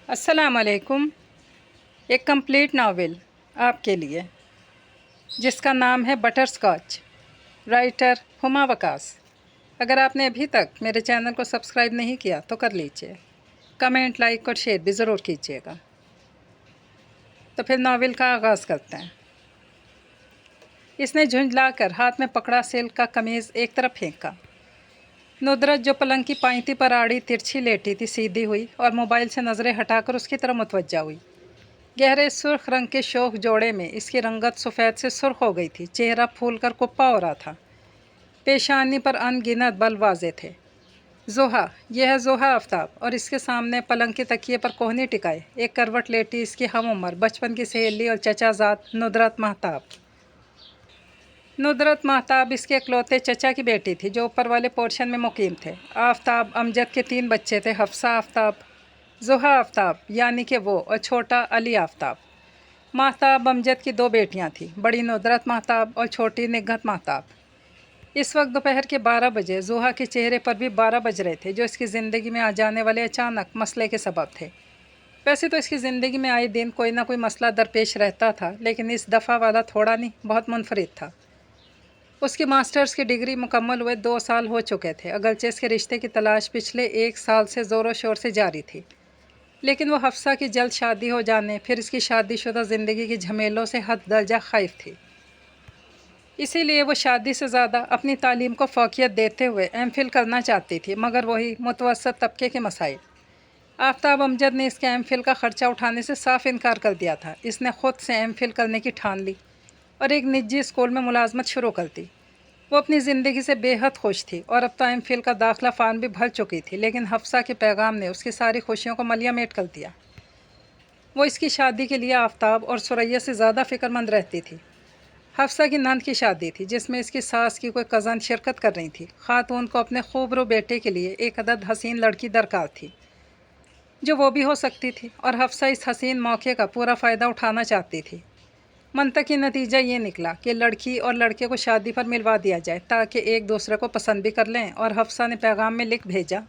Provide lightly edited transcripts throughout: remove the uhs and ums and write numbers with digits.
السلام علیکم۔ ایک کمپلیٹ ناول آپ کے لیے جس کا نام ہے بٹر سکاچ، رائٹر ہما وکاس۔ اگر آپ نے ابھی تک میرے چینل کو سبسکرائب نہیں کیا تو کر لیجئے، کمنٹ، لائک اور شیئر بھی ضرور کیجئے گا۔ تو پھر ناول کا آغاز کرتے ہیں۔ اس نے جھنجھلا کر ہاتھ میں پکڑا سلک کا قمیض ایک طرف پھینکا۔ ندرت جو پلنگ کی پائنتی پر آڑی ترچھی لیٹی تھی سیدھی ہوئی اور موبائل سے نظریں ہٹا کر اس کی طرف متوجہ ہوئی۔ گہرے سرخ رنگ کے شوخ جوڑے میں اس کی رنگت سفید سے سرخ ہو گئی تھی، چہرہ پھول کر کپا ہو رہا تھا، پیشانی پر ان گنت بل واضح تھے۔ زوہا، یہ ہے زوہا آفتاب، اور اس کے سامنے پلنگ کے تکیے پر کوہنی ٹکائے ایک کروٹ لیٹی اس کی ہم عمر بچپن کی سہیلی اور چچا زاد ندرت مہتاب۔ ندرت مہتاب اس کے اکلوتے چچا کی بیٹی تھی جو اوپر والے پورشن میں مقیم تھے۔ آفتاب امجد کے 3 بچے تھے، حفصہ آفتاب، زوہا آفتاب یعنی کہ وہ، اور چھوٹا علی آفتاب۔ مہتاب امجد کی 2 بیٹیاں تھیں، بڑی ندرت مہتاب اور چھوٹی نگہت مہتاب۔ اس وقت دوپہر کے 12 بجے زوہا کے چہرے پر بھی 12 بج رہے تھے جو اس کی زندگی میں آ جانے والے اچانک مسئلے کے سبب تھے۔ ویسے تو اس کی زندگی میں آئے دن کوئی نہ کوئی مسئلہ درپیش رہتا تھا، لیکن اس دفعہ والا تھوڑا نہیں، بہت منفرد تھا۔ اس کی ماسٹرز کی ڈگری مکمل ہوئے 2 سال ہو چکے تھے، اگرچہ اس کے رشتے کی تلاش پچھلے 1 سال سے زور و شور سے جاری تھی، لیکن وہ حفصہ کی جلد شادی ہو جانے، پھر اس کی شادی شدہ زندگی کی جھمیلوں سے حد درجہ خائف تھی۔ اسی لیے وہ شادی سے زیادہ اپنی تعلیم کو فوقیت دیتے ہوئے ایم فل کرنا چاہتی تھی، مگر وہی متوسط طبقے کے مسائل۔ آفتاب امجد نے اس کے ایم فل کا خرچہ اٹھانے سے صاف انکار کر دیا تھا۔ اس نے خود سے ایم فل کرنے کی ٹھان لی اور ایک نجی اسکول میں ملازمت شروع کر دی۔ وہ اپنی زندگی سے بے حد خوش تھی اور اب تو ایم فل کا داخلہ فارم بھی بھر چکی تھی، لیکن حفصہ کے پیغام نے اس کی ساری خوشیوں کو ملیا میٹ کر دیا۔ وہ اس کی شادی کے لیے آفتاب اور ثریا سے زیادہ فکر مند رہتی تھی۔ حفصہ کی نند کی شادی تھی جس میں اس کی ساس کی کوئی کزن شرکت کر رہی تھی۔ خاتون کو اپنے خوبرو بیٹے کے لیے ایک عدد حسین لڑکی درکار تھی جو وہ بھی ہو سکتی تھی، اور حفصہ اس حسین موقع کا پورا فائدہ اٹھانا چاہتی تھی۔ منطقی نتیجہ یہ نکلا کہ لڑکی اور لڑکے کو شادی پر ملوا دیا جائے تاکہ ایک دوسرے کو پسند بھی کر لیں، اور حفصہ نے پیغام میں لکھ بھیجا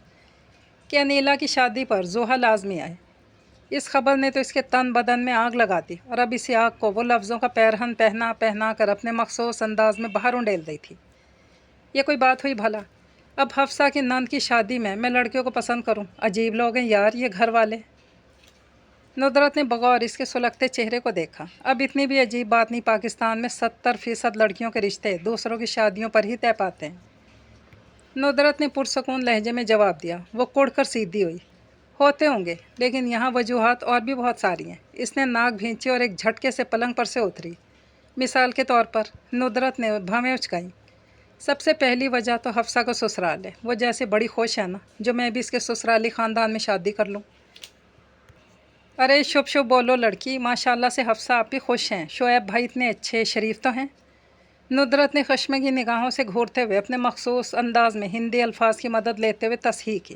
کہ انیلا کی شادی پر زوہا لازمی آئے۔ اس خبر نے تو اس کے تن بدن میں آگ لگا دی، اور اب اسی آگ کو وہ لفظوں کا پیرہن پہنا پہنا کر اپنے مخصوص انداز میں باہر انڈیل رہی تھی۔ یہ کوئی بات ہوئی بھلا؟ اب حفصہ کی نند کی شادی میں لڑکیوں کو پسند کروں؟ عجیب لوگ ہیں یار یہ گھر والے۔ ندرت نے بغور اس کے سلگتے چہرے کو دیکھا۔ اب اتنی بھی عجیب بات نہیں، پاکستان میں 70% لڑکیوں کے رشتے دوسروں کی شادیوں پر ہی طے پاتے ہیں۔ ندرت نے پرسکون لہجے میں جواب دیا۔ وہ کڑ کر سیدھی ہوئی۔ ہوتے ہوں گے، لیکن یہاں وجوہات اور بھی بہت ساری ہیں۔ اس نے ناک بھینچی اور ایک جھٹکے سے پلنگ پر سے اتری۔ مثال کے طور پر، ندرت نے بھویں اچکائیں۔ سب سے پہلی وجہ تو حفصہ کا سسرال ہے۔ وہ جیسے بڑی خوش ہے نا جو میں بھی اس کے سسرالی خاندان میں شادی کر لوں۔ ارے شب شب بولو لڑکی، ماشاءاللہ سے حفصہ آپ بھی خوش ہیں، شعیب بھائی اتنے اچھے شریف تو ہیں۔ ندرت نے خشمگی نگاہوں سے گھورتے ہوئے اپنے مخصوص انداز میں ہندی الفاظ کی مدد لیتے ہوئے تصحیح کی۔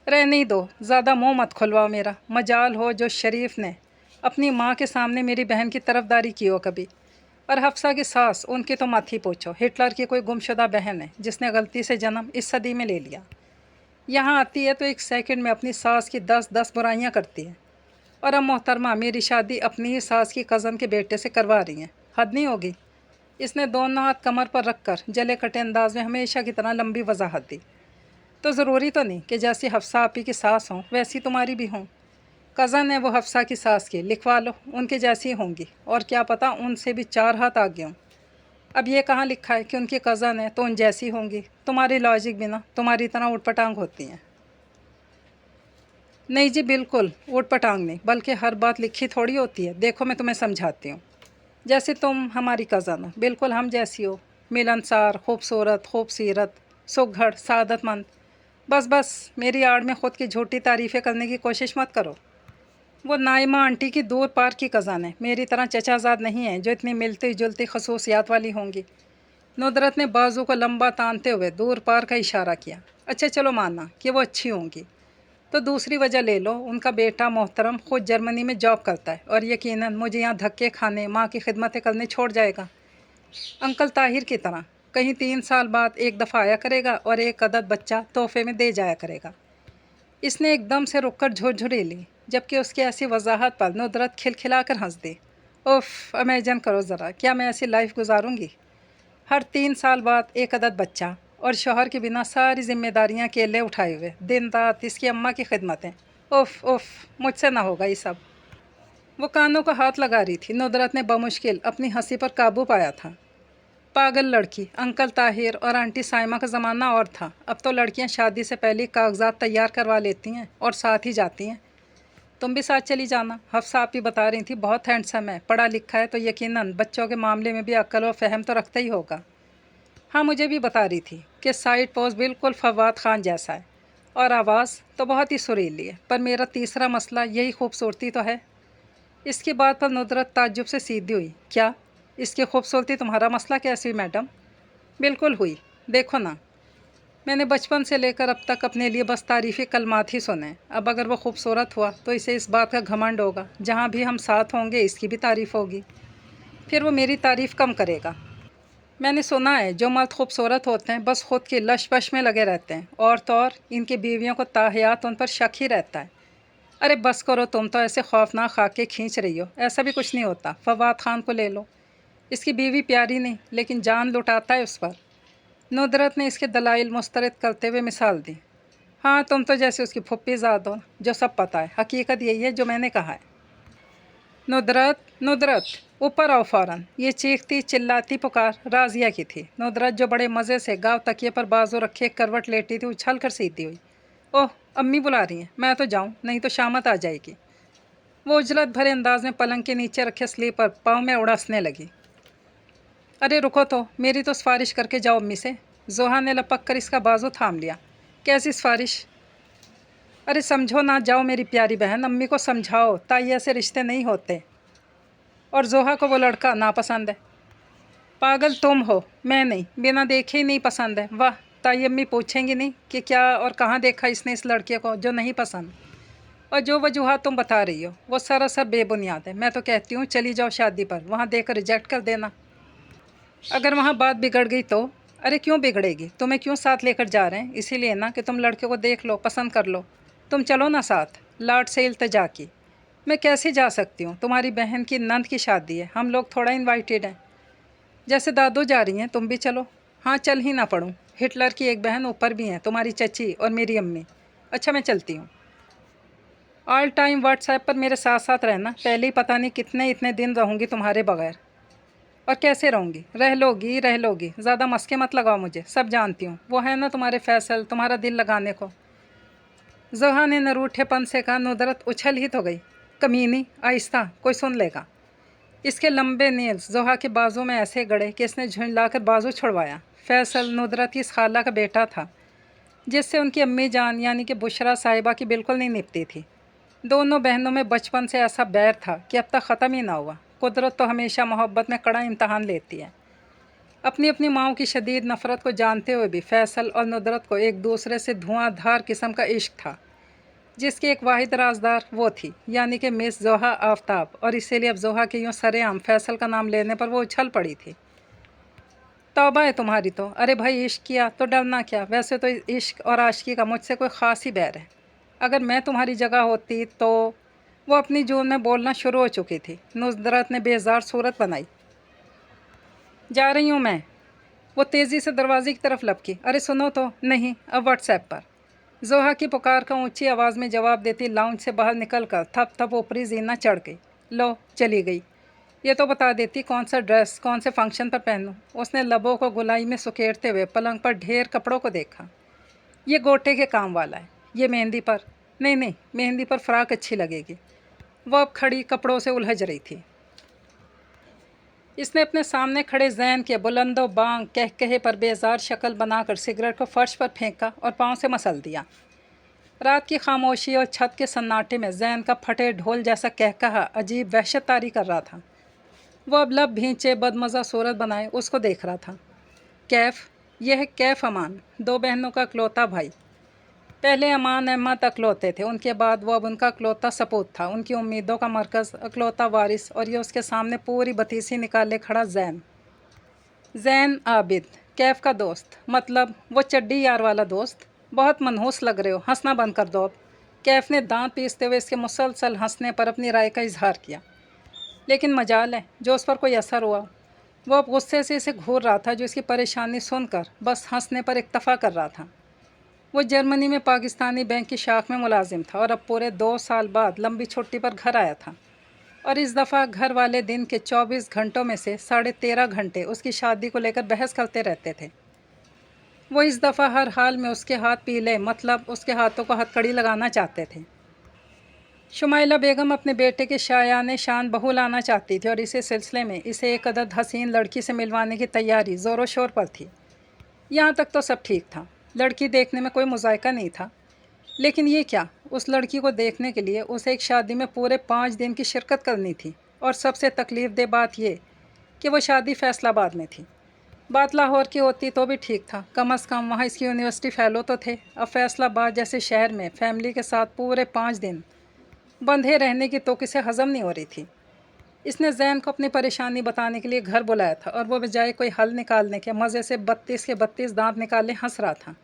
رہنے ہی دو، زیادہ منہ مت کھلواؤ میرا، مجال ہو جو شریف نے اپنی ماں کے سامنے میری بہن کی طرفداری کی ہو کبھی، اور حفصہ کی ساس ان کی تو مت ہی پوچھو، ہٹلر کی کوئی گمشدہ بہن ہے جس نے غلطی سے جنم اس صدی میں لے لیا۔ یہاں آتی ہے تو 1 سیکنڈ میں اپنی ساس کی 10 برائیاں کرتی ہے، اور اب محترمہ میری شادی اپنی ہی ساس کی کزن کے بیٹے سے کروا رہی ہیں، حد نہیں ہوگی؟ اس نے دونوں ہاتھ کمر پر رکھ کر جلے کٹے انداز میں ہمیشہ کی طرح لمبی وضاحت دی۔ تو ضروری تو نہیں کہ جیسی حفصہ آپی کی ساس ہوں ویسی تمہاری بھی ہوں۔ کزن ہے وہ حفصہ کی ساس کی، لکھوا لو، ان کے جیسی ہوں گی، اور کیا پتہ ان سے بھی 4 ہاتھ آگے ہوں۔ اب یہ کہاں لکھا ہے کہ ان کی کزن ہے تو ان جیسی ہوں گی؟ تمہاری لاجک بھی نہ تمہاری طرح اوٹ پٹانگ ہوتی ہیں۔ نہیں جی بالکل اوٹ پٹانگ نہیں، بلکہ ہر بات لکھی تھوڑی ہوتی ہے۔ دیکھو میں تمہیں سمجھاتی ہوں۔ جیسے تم ہماری کزن ہو، بالکل ہم جیسی ہو، ملنسار، خوبصورت، خوبصیرت، سگھڑ، سعادت مند۔ بس میری آڑ میں خود کی جھوٹی تعریفیں کرنے کی کوشش مت کرو۔ وہ نائمہ آنٹی کی دور پار کی کزن ہے، میری طرح چچا زاد نہیں ہیں جو اتنی ملتی جلتی خصوصیات والی ہوں گی۔ ندرت نے بازو کو لمبا تانتے ہوئے دور پار کا اشارہ کیا۔ اچھا چلو ماننا کہ وہ اچھی ہوں گی، تو دوسری وجہ لے لو، ان کا بیٹا محترم خود جرمنی میں جاب کرتا ہے، اور یقیناً مجھے یہاں دھکے کھانے، ماں کی خدمتیں کرنے چھوڑ جائے گا، انکل طاہر کی طرح کہیں 3 سال بعد ایک دفعہ آیا کرے گا اور ایک عدد بچہ تحفے میں دے جایا کرے گا۔ اس نے ایک دم سے رک کر جھرجھری لی۔ جبکہ اس کی ایسی وضاحت پر ندرت کھلکھلا کر ہنس دی۔ اف، امیجن کرو ذرا، کیا میں ایسی لائف گزاروں گی؟ ہر 3 سال بعد ایک عدد بچہ، اور شوہر کے بنا ساری ذمہ داریاں کیلے اٹھائے ہوئے، دن رات اس کی اماں کی خدمتیں۔ اف اف، مجھ سے نہ ہوگا یہ سب۔ وہ کانوں کو ہاتھ لگا رہی تھی۔ ندرت نے بمشکل اپنی ہنسی پر قابو پایا تھا۔ پاگل لڑکی، انکل طاہر اور آنٹی سائمہ کا زمانہ اور تھا۔ اب تو لڑکیاں شادی سے پہلے کاغذات تیار کروا لیتی ہیں اور ساتھ ہی جاتی ہیں۔ تم بھی ساتھ چلی جانا، حفصہ آپ بھی بتا رہی تھی، بہت ہینڈسم ہے، پڑھا لکھا ہے تو یقیناً بچوں کے معاملے میں بھی عقل و فہم تو رکھتا ہی ہوگا۔ ہاں، مجھے بھی بتا رہی تھی کہ سائڈ پوز بالکل فواد خان جیسا ہے، اور آواز تو بہت ہی سریلی ہے۔ پر میرا تیسرا مسئلہ یہی خوبصورتی تو ہے۔ اس کی بات پر ندرت تعجب سے سیدھی ہوئی۔ کیا؟ اس کی خوبصورتی تمہارا مسئلہ کیسی ہوئی میڈم؟ بالکل ہوئی، دیکھو نا، میں نے بچپن سے لے کر اب تک اپنے لیے بس تعریفی کلمات ہی سنے۔ اب اگر وہ خوبصورت ہوا تو اسے اس بات کا گھمنڈ ہوگا، جہاں بھی ہم ساتھ ہوں گے اس کی بھی تعریف ہوگی، پھر وہ میری تعریف کم کرے گا۔ میں نے سنا ہے جو مرد خوبصورت ہوتے ہیں بس خود کی لش بش میں لگے رہتے ہیں، اور تو اور ان کی بیویوں کو تاحیات ان پر شک ہی رہتا ہے۔ ارے بس کرو، تم تو ایسے خوفناک خاکے کھینچ رہی ہو، ایسا بھی کچھ نہیں ہوتا۔ فواد خان کو لے لو، اس کی بیوی پیاری نہیں لیکن جان لٹاتا ہے اس پر۔ ندرت نے اس کے دلائل مسترد کرتے ہوئے مثال دی۔ ہاں، تم تو جیسے اس کی پھپھی زاد ہو جو سب پتہ ہے۔ حقیقت یہی ہے جو میں نے کہا ہے۔ ندرت، ندرت، اوپر آؤ فوراً! یہ چیختی چلاتی پکار راضیہ کی تھی۔ ندرت جو بڑے مزے سے گاؤ تکیے پر بازو رکھے کروٹ لیٹی تھی، اچھل کر سیدھی ہوئی۔ اوہ، امی بلا رہی ہیں، میں تو جاؤں، نہیں تو شامت آ جائے گی۔ وہ اجلت بھرے انداز میں پلنگ کے نیچے رکھے سلیپر پاؤں میں اڑسنے لگی۔ ارے رکو تو، میری تو سفارش کر کے جاؤ امی سے۔ زوہا نے لپک کر اس کا بازو تھام لیا۔ کیسی سفارش؟ ارے سمجھو نہ، جاؤ میری پیاری بہن، امی کو سمجھاؤ تائی ایسے رشتے نہیں ہوتے، اور زوہا کو وہ لڑکا ناپسند ہے۔ پاگل تم ہو، میں نہیں، بنا دیکھے ہی نہیں پسند ہے۔ واہ، تائی امی پوچھیں گی نہیں کہ کیا اور کہاں دیکھا اس نے اس لڑکے کو جو نہیں پسند؟ اور جو وجوہات تم بتا رہی ہو وہ سراسر بے بنیاد ہے۔ میں تو کہتی ہوں چلی جاؤ شادی پر، وہاں دے کر ریجیکٹ کر دینا۔ اگر وہاں بات بگڑ گئی تو؟ ارے کیوں بگڑے گی؟ تمہیں کیوں ساتھ لے کر جا رہے ہیں؟ اسی لیے نا کہ تم لڑکے کو دیکھ لو، پسند کر لو۔ تم چلو نا ساتھ۔ لاڈ سے التجا کی۔ میں کیسے جا سکتی ہوں؟ تمہاری بہن کی نند کی شادی ہے، ہم لوگ تھوڑا انوائٹیڈ ہیں۔ جیسے دادو جا رہی ہیں تم بھی چلو۔ ہاں، چل ہی نہ پڑوں، ہٹلر کی ایک بہن اوپر بھی ہیں، تمہاری چچی اور میری امی۔ اچھا، میں چلتی ہوں۔ آل ٹائم واٹس ایپ پر میرے ساتھ ساتھ رہنا، پہلے ہی پتہ نہیں اتنے دن رہوں گی تمہارے بغیر۔ اور کیسے رہوں گی؟ رہ لو گی، زیادہ مسکے مت لگاؤ مجھے، سب جانتی ہوں، وہ ہے نا تمہارے فیصل، تمہارا دل لگانے کو۔ زوہا نے نروٹھے پن سے کہا۔ ندرت اچھل ہی تو گئی۔ کمینی، آہستہ، کوئی سن لے گا۔ اس کے لمبے نیلز زوہا کے بازو میں ایسے گڑے کہ اس نے جھنجلا کر بازو چھڑوایا۔ فیصل ندرت کی اس خالہ کا بیٹا تھا جس سے ان کی امی جان یعنی کہ بشرا صاحبہ کی بالکل نہیں نپتی تھی۔ دونوں بہنوں میں بچپن سے ایسا بیر تھا کہ اب تک ختم ہی نہ ہوا۔ قدرت تو ہمیشہ محبت میں کڑا امتحان لیتی ہے۔ اپنی اپنی ماؤں کی شدید نفرت کو جانتے ہوئے بھی فیصل اور ندرت کو ایک دوسرے سے دھواں دھار قسم کا عشق تھا، جس کی ایک واحد رازدار وہ تھی، یعنی کہ مس زوہا آفتاب، اور اسی لیے اب زوہا کے یوں سرے عام فیصل کا نام لینے پر وہ اچھل پڑی تھی۔ توبہ ہے تمہاری تو! ارے بھائی، عشق کیا تو ڈرنا کیا؟ ویسے تو عشق اور عاشقی کا مجھ سے کوئی خاص ہی بیر ہے۔ اگر میں تمہاری جگہ ہوتی تو… وہ اپنی جون میں بولنا شروع ہو چکی تھی۔ ندرت نے بیزار صورت بنائی۔ جا رہی ہوں میں۔ وہ تیزی سے دروازے کی طرف لپکی۔ ارے سنو تو! نہیں، اب واٹس ایپ پر۔ زوہا کی پکار کا اونچی آواز میں جواب دیتی لاؤنج سے باہر نکل کر تھپ تھپ اوپری زینہ چڑھ گئی۔ لو، چلی گئی۔ یہ تو بتا دیتی کون سا ڈریس کون سے فنکشن پر پہنوں۔ اس نے لبوں کو گلائی میں سکیڑتے ہوئے پلنگ پر ڈھیر کپڑوں کو دیکھا۔ یہ گوٹے کے کام والا ہے، یہ مہندی پر… نہیں، مہندی پر فراق اچھی لگے گی۔ وہ اب کھڑی کپڑوں سے الجھ رہی تھی۔ اس نے اپنے سامنے کھڑے زین کے بلند و بانگ کہکہے پر بیزار شکل بنا کر سگریٹ کو فرش پر پھینکا اور پاؤں سے مسل دیا۔ رات کی خاموشی اور چھت کے سناٹے میں زین کا پھٹے ڈھول جیسا کہکہا عجیب وحشت طاری کر رہا تھا۔ وہ اب لب بھینچے بدمزہ صورت بنائے اس کو دیکھ رہا تھا۔ کیف، یہ ہے کیف امان، 2 بہنوں کا اکلوتا بھائی۔ پہلے امان احمد اکلوتے تھے، ان کے بعد وہ اب ان کا اکلوتا سپوت تھا، ان کی امیدوں کا مرکز، اکلوتا وارث، اور یہ اس کے سامنے پوری بتیسی نکالے کھڑا زین عابد، کیف کا دوست، مطلب وہ چڈی یار والا دوست۔ بہت منحوس لگ رہے ہو، ہنسنا بند کر دو اب۔ कैफ ने दांत पीसते हुए इसके मुसलसल हंसने पर अपनी राय का इजहार किया। लेकिन मजाल है जो उस पर कोई असर हुआ। वो अब गुस्से से इसे घूर रहा था जो इसकी परेशानी सुनकर बस हंसने पर इक्तफा कर रहा था। वो जर्मनी में पाकिस्तानी बैंक की शाख में मुलाजिम था और अब पूरे 2 साल बाद लंबी छुट्टी पर घर आया था। और इस दफ़ा घर वाले दिन के 24 घंटों में से 13.5 घंटे उसकी शादी को लेकर बहस करते रहते थे। वो इस दफ़ा हर हाल में उसके हाथ पीले, मतलब उसके हाथों को हथकड़ी लगाना चाहते थे। शुमाइला बेगम अपने बेटे के शायाने शान बहू लाना चाहती थी और इसी सिलसिले में इसे एक अदद हसीन लड़की से मिलवाने की तैयारी ज़ोरों शोर पर थी। यहाँ तक तो सब ठीक था, लड़की देखने में कोई मुज़ायका नहीं था। लेकिन ये क्या, उस लड़की को देखने के लिए उसे एक शादी में पूरे 5 दिन की शिरकत करनी थी। और सबसे तकलीफ़ दे बात ये कि वो शादी फैसलाबाद में थी। बात लाहौर की होती तो भी ठीक था, कम अज़ कम वहाँ इसकी यूनिवर्सिटी फ़ेलो तो थे। अब फैसलाबाद जैसे शहर में फैमिली के साथ पूरे 5 दिन बंधे रहने की तो किसे हज़म नहीं हो रही थी। इसने जैन को अपनी परेशानी बताने के लिए घर बुलाया था और वो बजाय कोई हल निकालने के मज़े से 32 के 32 दांत निकाले हंस रहा था।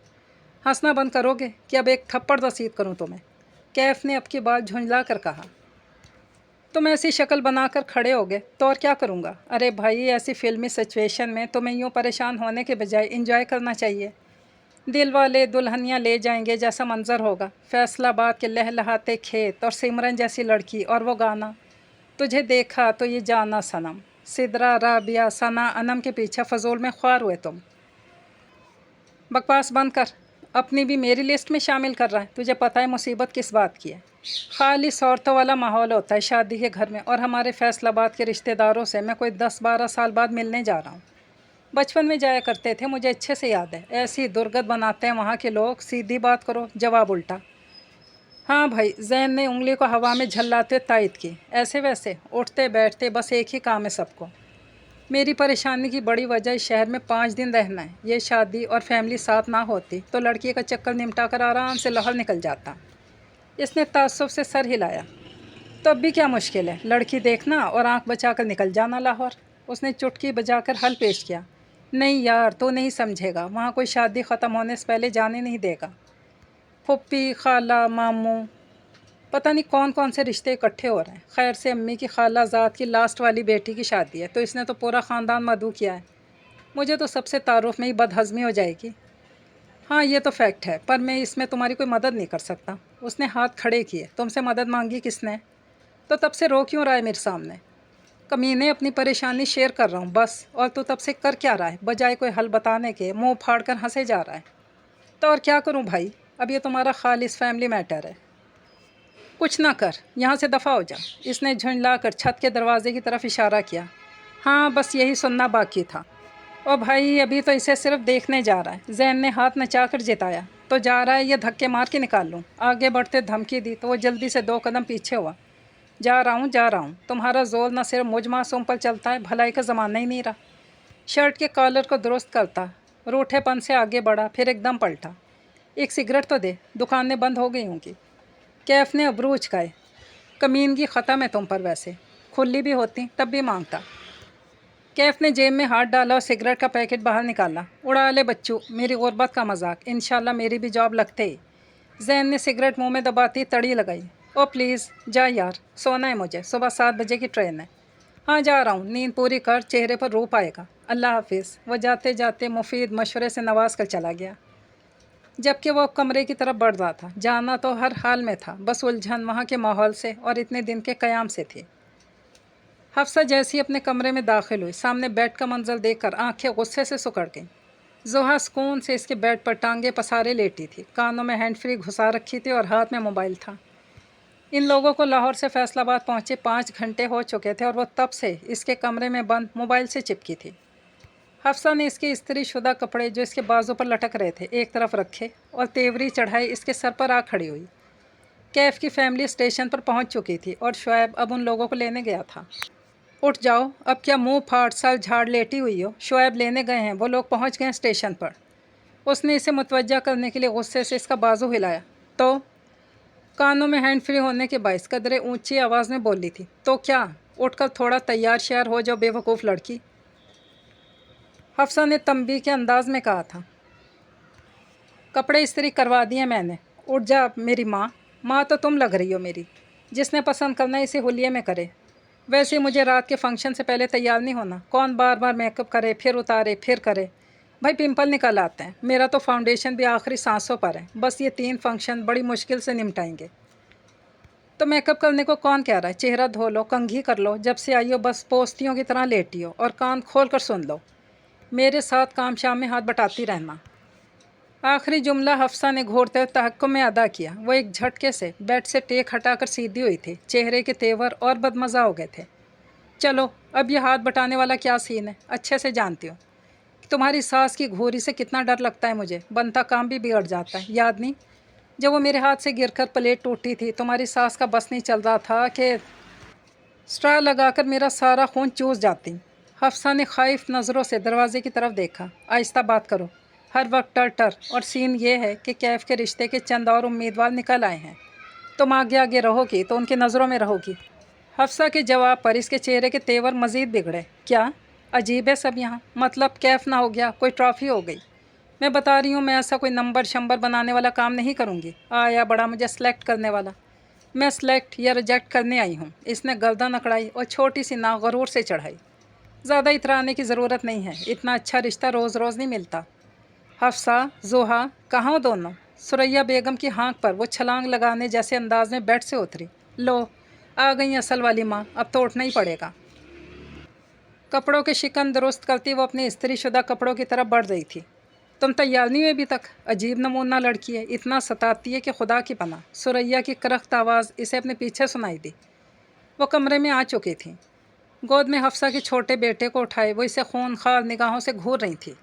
हंसना बंद करोगे कि अब एक थप्पड़ रसीद करूं तुम्हें? कैफ ने अब की बात झुंझला कर कहा। तुम ऐसी शक्ल बनाकर खड़े हो गए तो और क्या करूँगा? अरे भाई, ऐसी फिल्मी सिचुएशन में तुम्हें यूँ परेशान होने के बजाय इंजॉय करना चाहिए। दिल वाले दुल्हनियाँ ले जाएंगे जैसा मंजर होगा, फैसलाबाद के लहलहाते खेत और सिमरन जैसी लड़की, और वो गाना, तुझे देखा तो ये जाना सनम, सिदरा राबिया सना अनम के पीछे फजूल में ख्वार हुए तुम। बकवास बंद कर, अपनी भी मेरी लिस्ट में शामिल कर रहा है। तुझे पता है मुसीबत किस बात की है? खाली औरतों वाला माहौल होता है शादी के घर में, और हमारे फैसलाबाद के रिश्तेदारों से मैं कोई 10-12 साल बाद मिलने जा रहा हूँ। बचपन में जाया करते थे, मुझे अच्छे से याद है। ऐसी दुर्गत बनाते हैं वहाँ के लोग, सीधी बात करो जवाब उल्टा। हाँ भाई, जैन ने उंगली को हवा में झल्लाते तायद की। ऐसे वैसे उठते बैठते बस एक ही काम है सबको। मेरी परेशानी की बड़ी वजह इस शहर में 5 दिन रहना है। ये शादी और फैमिली साथ ना होती तो लड़की का चक्कर निमटा कर आराम से लाहौर निकल जाता। इसने ताज्जुब से सर हिलाया। तो अब भी क्या मुश्किल है, लड़की देखना और आंख बचाकर निकल जाना लाहौर। उसने चुटकी बजाकर हल पेश किया। नहीं यार, तू नहीं समझेगा, वहाँ कोई शादी ख़त्म होने से पहले जाने नहीं देगा। फुप्पी, खाला, मामू, पता नहीं कौन कौन से रिश्ते इकट्ठे हो रहे हैं। खैर से अम्मी की खाला ज़ात की लास्ट वाली बेटी की शादी है तो इसने तो पूरा ख़ानदान मदऊ किया है। मुझे तो सबसे तारुफ में ही बदहज़मी हो जाएगी। हाँ ये तो फैक्ट है, पर मैं इसमें तुम्हारी कोई मदद नहीं कर सकता। उसने हाथ खड़े किए। तुमसे मदद मांगी किसने? तो तब से रो क्यों रहा है मेरे सामने? कमीने, अपनी परेशानी शेयर कर रहा हूँ बस, और तू तब से कर क्या रहा है? बजाय कोई हल बताने के मुँह फाड़ कर हंसे जा रहा है। तो और क्या करूँ भाई, अब ये तुम्हारा खालिस फैमिली मैटर है। कुछ ना कर, यहाँ से दफ़ा हो जा। इसने झुंझला कर छत के दरवाजे की तरफ इशारा किया। हाँ बस यही सुनना बाकी था। ओ भाई, अभी तो इसे सिर्फ देखने जा रहा है। जैन ने हाथ नचाकर जिताया। तो जा रहा है या धक्के मार के निकाल लूँ? आगे बढ़ते धमकी दी तो वो जल्दी से 2 कदम पीछे हुआ। जा रहा हूँ। तुम्हारा जोर न सिर्फ मुझ मासूम पर चलता है, भलाई का ज़माना ही नहीं रहा। शर्ट के कॉलर को दुरुस्त करता रूठेपन से आगे बढ़ा, फिर एकदम पलटा। एक सिगरेट तो दे, दुकानें बंद हो गई होंगी। कैफ ने अबरू उचकाए। कमीनगी ख़त्म है तुम पर, वैसे खुली भी होती तब भी मांगता। कैफ ने जेब में हाथ डाला और सिगरेट का पैकेट बाहर निकाला। उड़ा ले बच्चू मेरी गुर्बत का मजाक, इंशाल्लाह मेरी भी जॉब लगते ही। जैन ने सिगरेट मुंह में दबाती तड़ी लगाई। ओ प्लीज़ जा यार, सोना है मुझे, सुबह 7 बजे की ट्रेन है। हाँ जा रहा हूँ, नींद पूरी कर, चेहरे पर रूप आएगा। अल्लाह हाफिज़। वह जाते जाते मुफीद मशवरे से नवाज कर चला गया। जबकि वो कमरे की तरफ बढ़ रहा था। जाना तो हर हाल में था, बस उलझन वहाँ के माहौल से और इतने दिन के क़याम से थी। हफ्सा जैसी अपने कमरे में दाखिल हुई, सामने बेड का मंजर देखकर आंखें गुस्से से सिकुड़ गईं। जोहा सुकून से इसके बेड पर टांगे पसारे लेटी थी, कानों में हैंड फ्री घुसा रखी थी और हाथ में मोबाइल था। इन लोगों को लाहौर से फैसलाबाद पहुँचे 5 घंटे हो चुके थे और वो तब से इसके कमरे में बंद मोबाइल से चिपकी थी। हफ्सा ने इसके इस्त्री शुदा कपड़े जो इसके बाजू पर लटक रहे थे एक तरफ रखे और तेवरी चढ़ाई इसके सर पर आ खड़ी हुई। कैफ की फैमिली स्टेशन पर पहुंच चुकी थी और शुएब अब उन लोगों को लेने गया था। उठ जाओ, अब क्या मुंह फाड़ सर झाड़ लेटी हुई हो? शुएब लेने गए हैं, वो लोग पहुंच गए स्टेशन पर। उसने इसे मुतवज्जा करने के लिए गुस्से से इसका बाजू हिलाया। तो कानों में हैंड फ्री होने के बायस कदरे ऊंची आवाज़ में बोली थी। तो क्या? उठकर थोड़ा तैयार श्यार हो जाओ बेवकूफ़ लड़की, हफ्सा ने तंबी के अंदाज में कहा था। कपड़े इस्त्री करवा दिए मैंने, उठ जा मेरी माँ। माँ तो तुम लग रही हो मेरी। जिसने पसंद करना है इसे हुलिये में करे। वैसे ही मुझे रात के फंक्शन से पहले तैयार नहीं होना। कौन बार बार मेकअप करे, फिर उतारे, फिर करे। भाई पिंपल निकल आते हैं। मेरा तो फाउंडेशन भी आखिरी सांसों पर है। बस ये 3 फंक्शन बड़ी मुश्किल से निपटाएंगे। तो मेकअप करने को कौन कह रहा है? चेहरा धो लो, कंघी कर लो, जब से आई हो बस पोस्तियों की तरह लेटी हो और कान खोल कर सुन लो। मेरे साथ काम शाम में हाथ बटाती रहना। आखिरी जुमला हफ्सा ने घूरते हुए तहक्कुम में अदा किया। वो एक झटके से बेड से टेक हटाकर सीधी हुई थी। चेहरे के तेवर और बदमज़ा हो गए थे। चलो, अब ये हाथ बटाने वाला क्या सीन है? अच्छे से जानती हूँ तुम्हारी सास की घूरी से कितना डर लगता है मुझे। बनता काम भी बिगड़ जाता है। याद नहीं जब वो मेरे हाथ से गिरकर प्लेट टूटी थी? तुम्हारी सास का बस नहीं चल रहा था कि स्ट्रा लगाकर मेरा सारा खून चूस जाती। हफ्सा ने खाइफ नज़रों से दरवाजे की तरफ देखा। आहिस्ता बात करो, हर वक्त टर टर। और सीन ये है कि कैफ के रिश्ते के चंद और उम्मीदवार निकल आए हैं। तुम आगे आगे रहोगी तो उनकी नज़रों में रहोगी। हफ्सा के जवाब पर इसके चेहरे के तेवर मज़ीद बिगड़े। क्या अजीब है सब यहाँ? मतलब कैफ ना हो गया, कोई ट्रॉफ़ी हो गई? मैं बता रही हूँ, मैं ऐसा कोई नंबर शंबर बनाने वाला काम नहीं करूँगी। आया बड़ा मुझे सेलेक्ट करने वाला। मैं सेलेक्ट या रिजेक्ट करने आई हूँ। इसने गर्दन अकड़ाई और छोटी सी नाक गरूर से चढ़ाई। ज़्यादा इतराने की ज़रूरत नहीं है। इतना अच्छा रिश्ता रोज़ रोज़ नहीं मिलता। हफ्सा, ज़ोहा, कहाँ हो दोनों? सुरैया बेगम की हाँक पर वो छलांग लगाने जैसे अंदाज में बेड से उतरी। लो, आ गई असल वाली माँ, अब तो उठना ही पड़ेगा। कपड़ों के शिकन दुरुस्त करती वो अपनी इस्त्री शुदा कपड़ों की तरफ बढ़ रही थी। तुम तैयार नहीं हुई अभी तक? अजीब नमूना लड़की है, इतना सताती है कि खुदा की पनाह। सुरैया की करख्त आवाज़ इसे अपने पीछे सुनाई दी। वो कमरे में आ चुकी थी। गोद में हफ्सा के छोटे बेटे को उठाए वो इसे खूनखार निगाहों से घूर रही थी,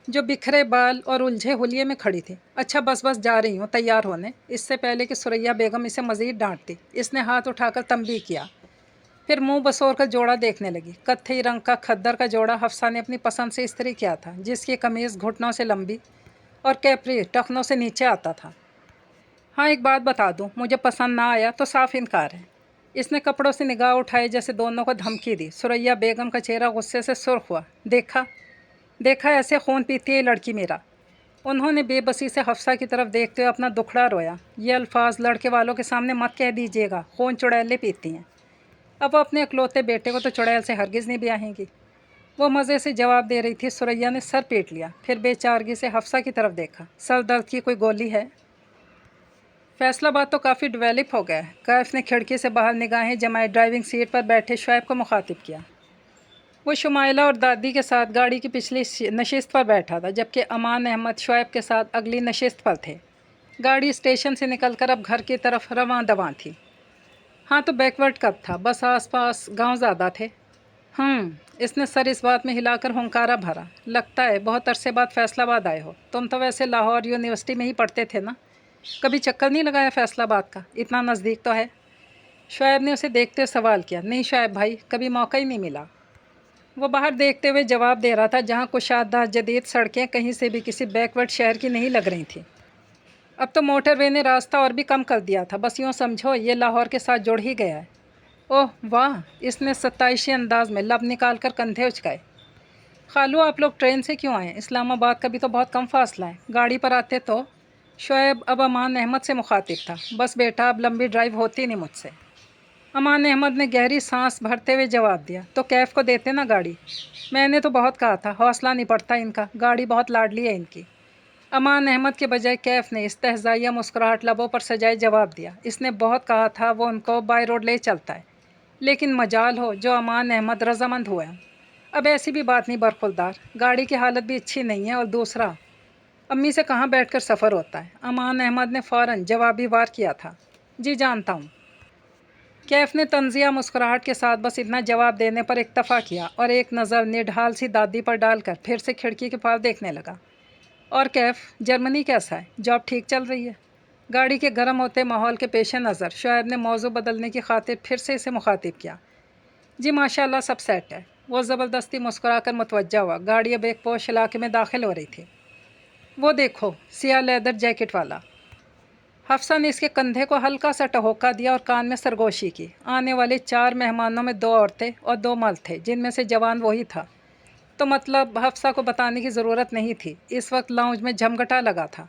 जो बिखरे बाल और उलझे हुलिये में खड़ी थी। अच्छा बस बस, जा रही हूँ तैयार होने। इससे पहले कि सुरैया बेगम इसे मज़ीद डांटती, इसने हाथ उठाकर तंबीह किया। फिर मुंह बसोर कर जोड़ा देखने लगी। कत्थई रंग का खद्दर का जोड़ा हफ्सा ने अपनी पसंद से इस्त्री किया था, जिसकी कमीज़ घुटनों से लंबी और कैपरी टखनों से नीचे आता था। हाँ, एक बात बता दूँ, मुझे पसंद ना आया तो साफ इनकार है। इसने कपड़ों से निगाह उठाई जैसे दोनों को धमकी दी। सुरैया बेगम का चेहरा गुस्से से सुर्ख हुआ। देखा देखा, ऐसे खून पीती है लड़की मेरा। उन्होंने बेबसी से हफ्सा की तरफ देखते हुए अपना दुखड़ा रोया। ये अल्फाज लड़के वालों के सामने मत कह दीजिएगा, खून चुड़ैलें पीती हैं। अब वो अपने इकलौते बेटे को तो चुड़ैल से हरगिज़ नहीं ब्याहेंगी। वो मज़े से जवाब दे रही थी। सुरैया ने सर पीट लिया, फिर बेचारगी से हफ्सा की तरफ देखा। सर दर्द की कोई गोली है? फैसलाबाद तो काफ़ी डेवलप हो गया है। कैफ ने खिड़की से बाहर निगाहें जमाए ड्राइविंग सीट पर बैठे शुएब को मुखातिब किया। वो शुमाइला और दादी के साथ गाड़ी की पिछली नशिस्त पर बैठा था, जबकि अमान अहमद शुएब के साथ अगली नशिस्त पर थे। गाड़ी स्टेशन से निकलकर अब घर की तरफ रवां दवां थी। हाँ, तो बैकवर्ड कब था, बस आसपास गांव ज़्यादा थे। इसने सर इस बात में हिलाकर हुंकारा भरा। लगता है बहुत अरसे बाद फैसलाबाद आए हो। तुम तो वैसे लाहौर यूनिवर्सिटी में ही पढ़ते थे ना? कभी चक्कर नहीं लगाया फैसलाबाद का? इतना नज़दीक तो है। शुएब ने उसे देखते हुए सवाल किया। नहीं शुएब भाई, कभी मौका ही नहीं मिला। वो बाहर देखते हुए जवाब दे रहा था, जहाँ कुशादा जदीद सड़कें कहीं से भी किसी बैकवर्ड शहर की नहीं लग रही थी। अब तो मोटरवे ने रास्ता और भी कम कर दिया था। बस यूँ समझो ये लाहौर के साथ जुड़ ही गया है। ओह वाह, इसने सत्ताईशी अंदाज में लब निकाल कर कंधे उचकाए। खालू, आप लोग ट्रेन से क्यों आए? इस्लामाबाद का भी तो बहुत कम फासला है, गाड़ी पर आते तो। शुएब अब अमान अहमद से मुखातिब था। बस बेटा, अब लंबी ड्राइव होती नहीं मुझसे। अमान अहमद ने गहरी सांस भरते हुए जवाब दिया। तो कैफ को देते ना गाड़ी। मैंने तो बहुत कहा था, हौसला नहीं पड़ता इनका, गाड़ी बहुत लाडली है इनकी। अमान अहमद के बजाय कैफ ने इस्तेहज़ाइया मुस्कुराहट लबों पर सजाए जवाब दिया। इसने बहुत कहा था वो उनको बाय रोड ले चलता है, लेकिन मजाल हो जो अमान अहमद रजामंद हुए हैं। अब ऐसी भी बात नहीं बरखुरदार, गाड़ी की हालत भी अच्छी नहीं है, और दूसरा अम्मी से कहाँ बैठकर सफ़र होता है। अमान अहमद ने फ़ौरन जवाबी वार किया था। जी जानता हूँ। कैफ ने तंजिया मुस्कुराहट के साथ बस इतना जवाब देने पर इक्तफ़ा किया और एक नज़र निढाल सी दादी पर डालकर फिर से खिड़की के पार देखने लगा। और कैफ, जर्मनी कैसा है? जॉब ठीक चल रही है? गाड़ी के गर्म होते माहौल के पेश नज़र शुएब ने मौजू बदलने की खातिर फिर से इसे मुखातिब किया। जी माशाल्लाह, सब सेट है। वो ज़बरदस्ती मुस्कुराकर मुतवज्जा हुआ। गाड़ी अब एक पोश इलाके में दाखिल हो रही थी। वो देखो, सिया लेदर जैकेट वाला। हफ्सा ने इसके कंधे को हल्का सा टहोका दिया और कान में सरगोशी की। आने वाले 4 मेहमानों में 2 औरतें और 2 मर्द थे, जिनमें से जवान वही था। तो मतलब हफ्सा को बताने की ज़रूरत नहीं थी। इस वक्त लाउंज में झमघटा लगा था।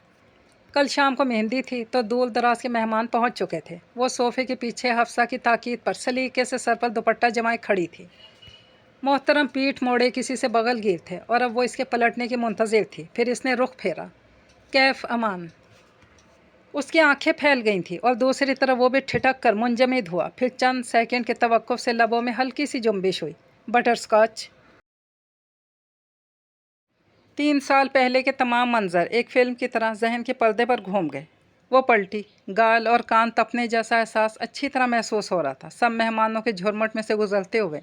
کل شام کو مہندی تھی تو دور دراز کے مہمان پہنچ چکے تھے۔ وہ صوفے کے پیچھے حفصہ کی تاکید پر سلیقے سے سر پر دوپٹہ جمائے کھڑی تھی۔ محترم پیٹھ موڑے کسی سے بغل گیر تھے اور اب وہ اس کے پلٹنے کی منتظر تھی۔ پھر اس نے رخ پھیرا۔ کیف امان۔ اس کی آنکھیں پھیل گئی تھیں اور دوسری طرف وہ بھی ٹھٹک کر منجمد ہوا۔ پھر چند سیکنڈ کے توقف سے لبوں میں ہلکی سی جنبش ہوئی۔ Butter scotch. 3 سال پہلے کے تمام منظر ایک فلم کی طرح ذہن کے پردے پر گھوم گئے۔ وہ پلٹی۔ گال اور کان تپنے جیسا احساس اچھی طرح محسوس ہو رہا تھا۔ سب مہمانوں کے جھرمٹ میں سے گزرتے ہوئے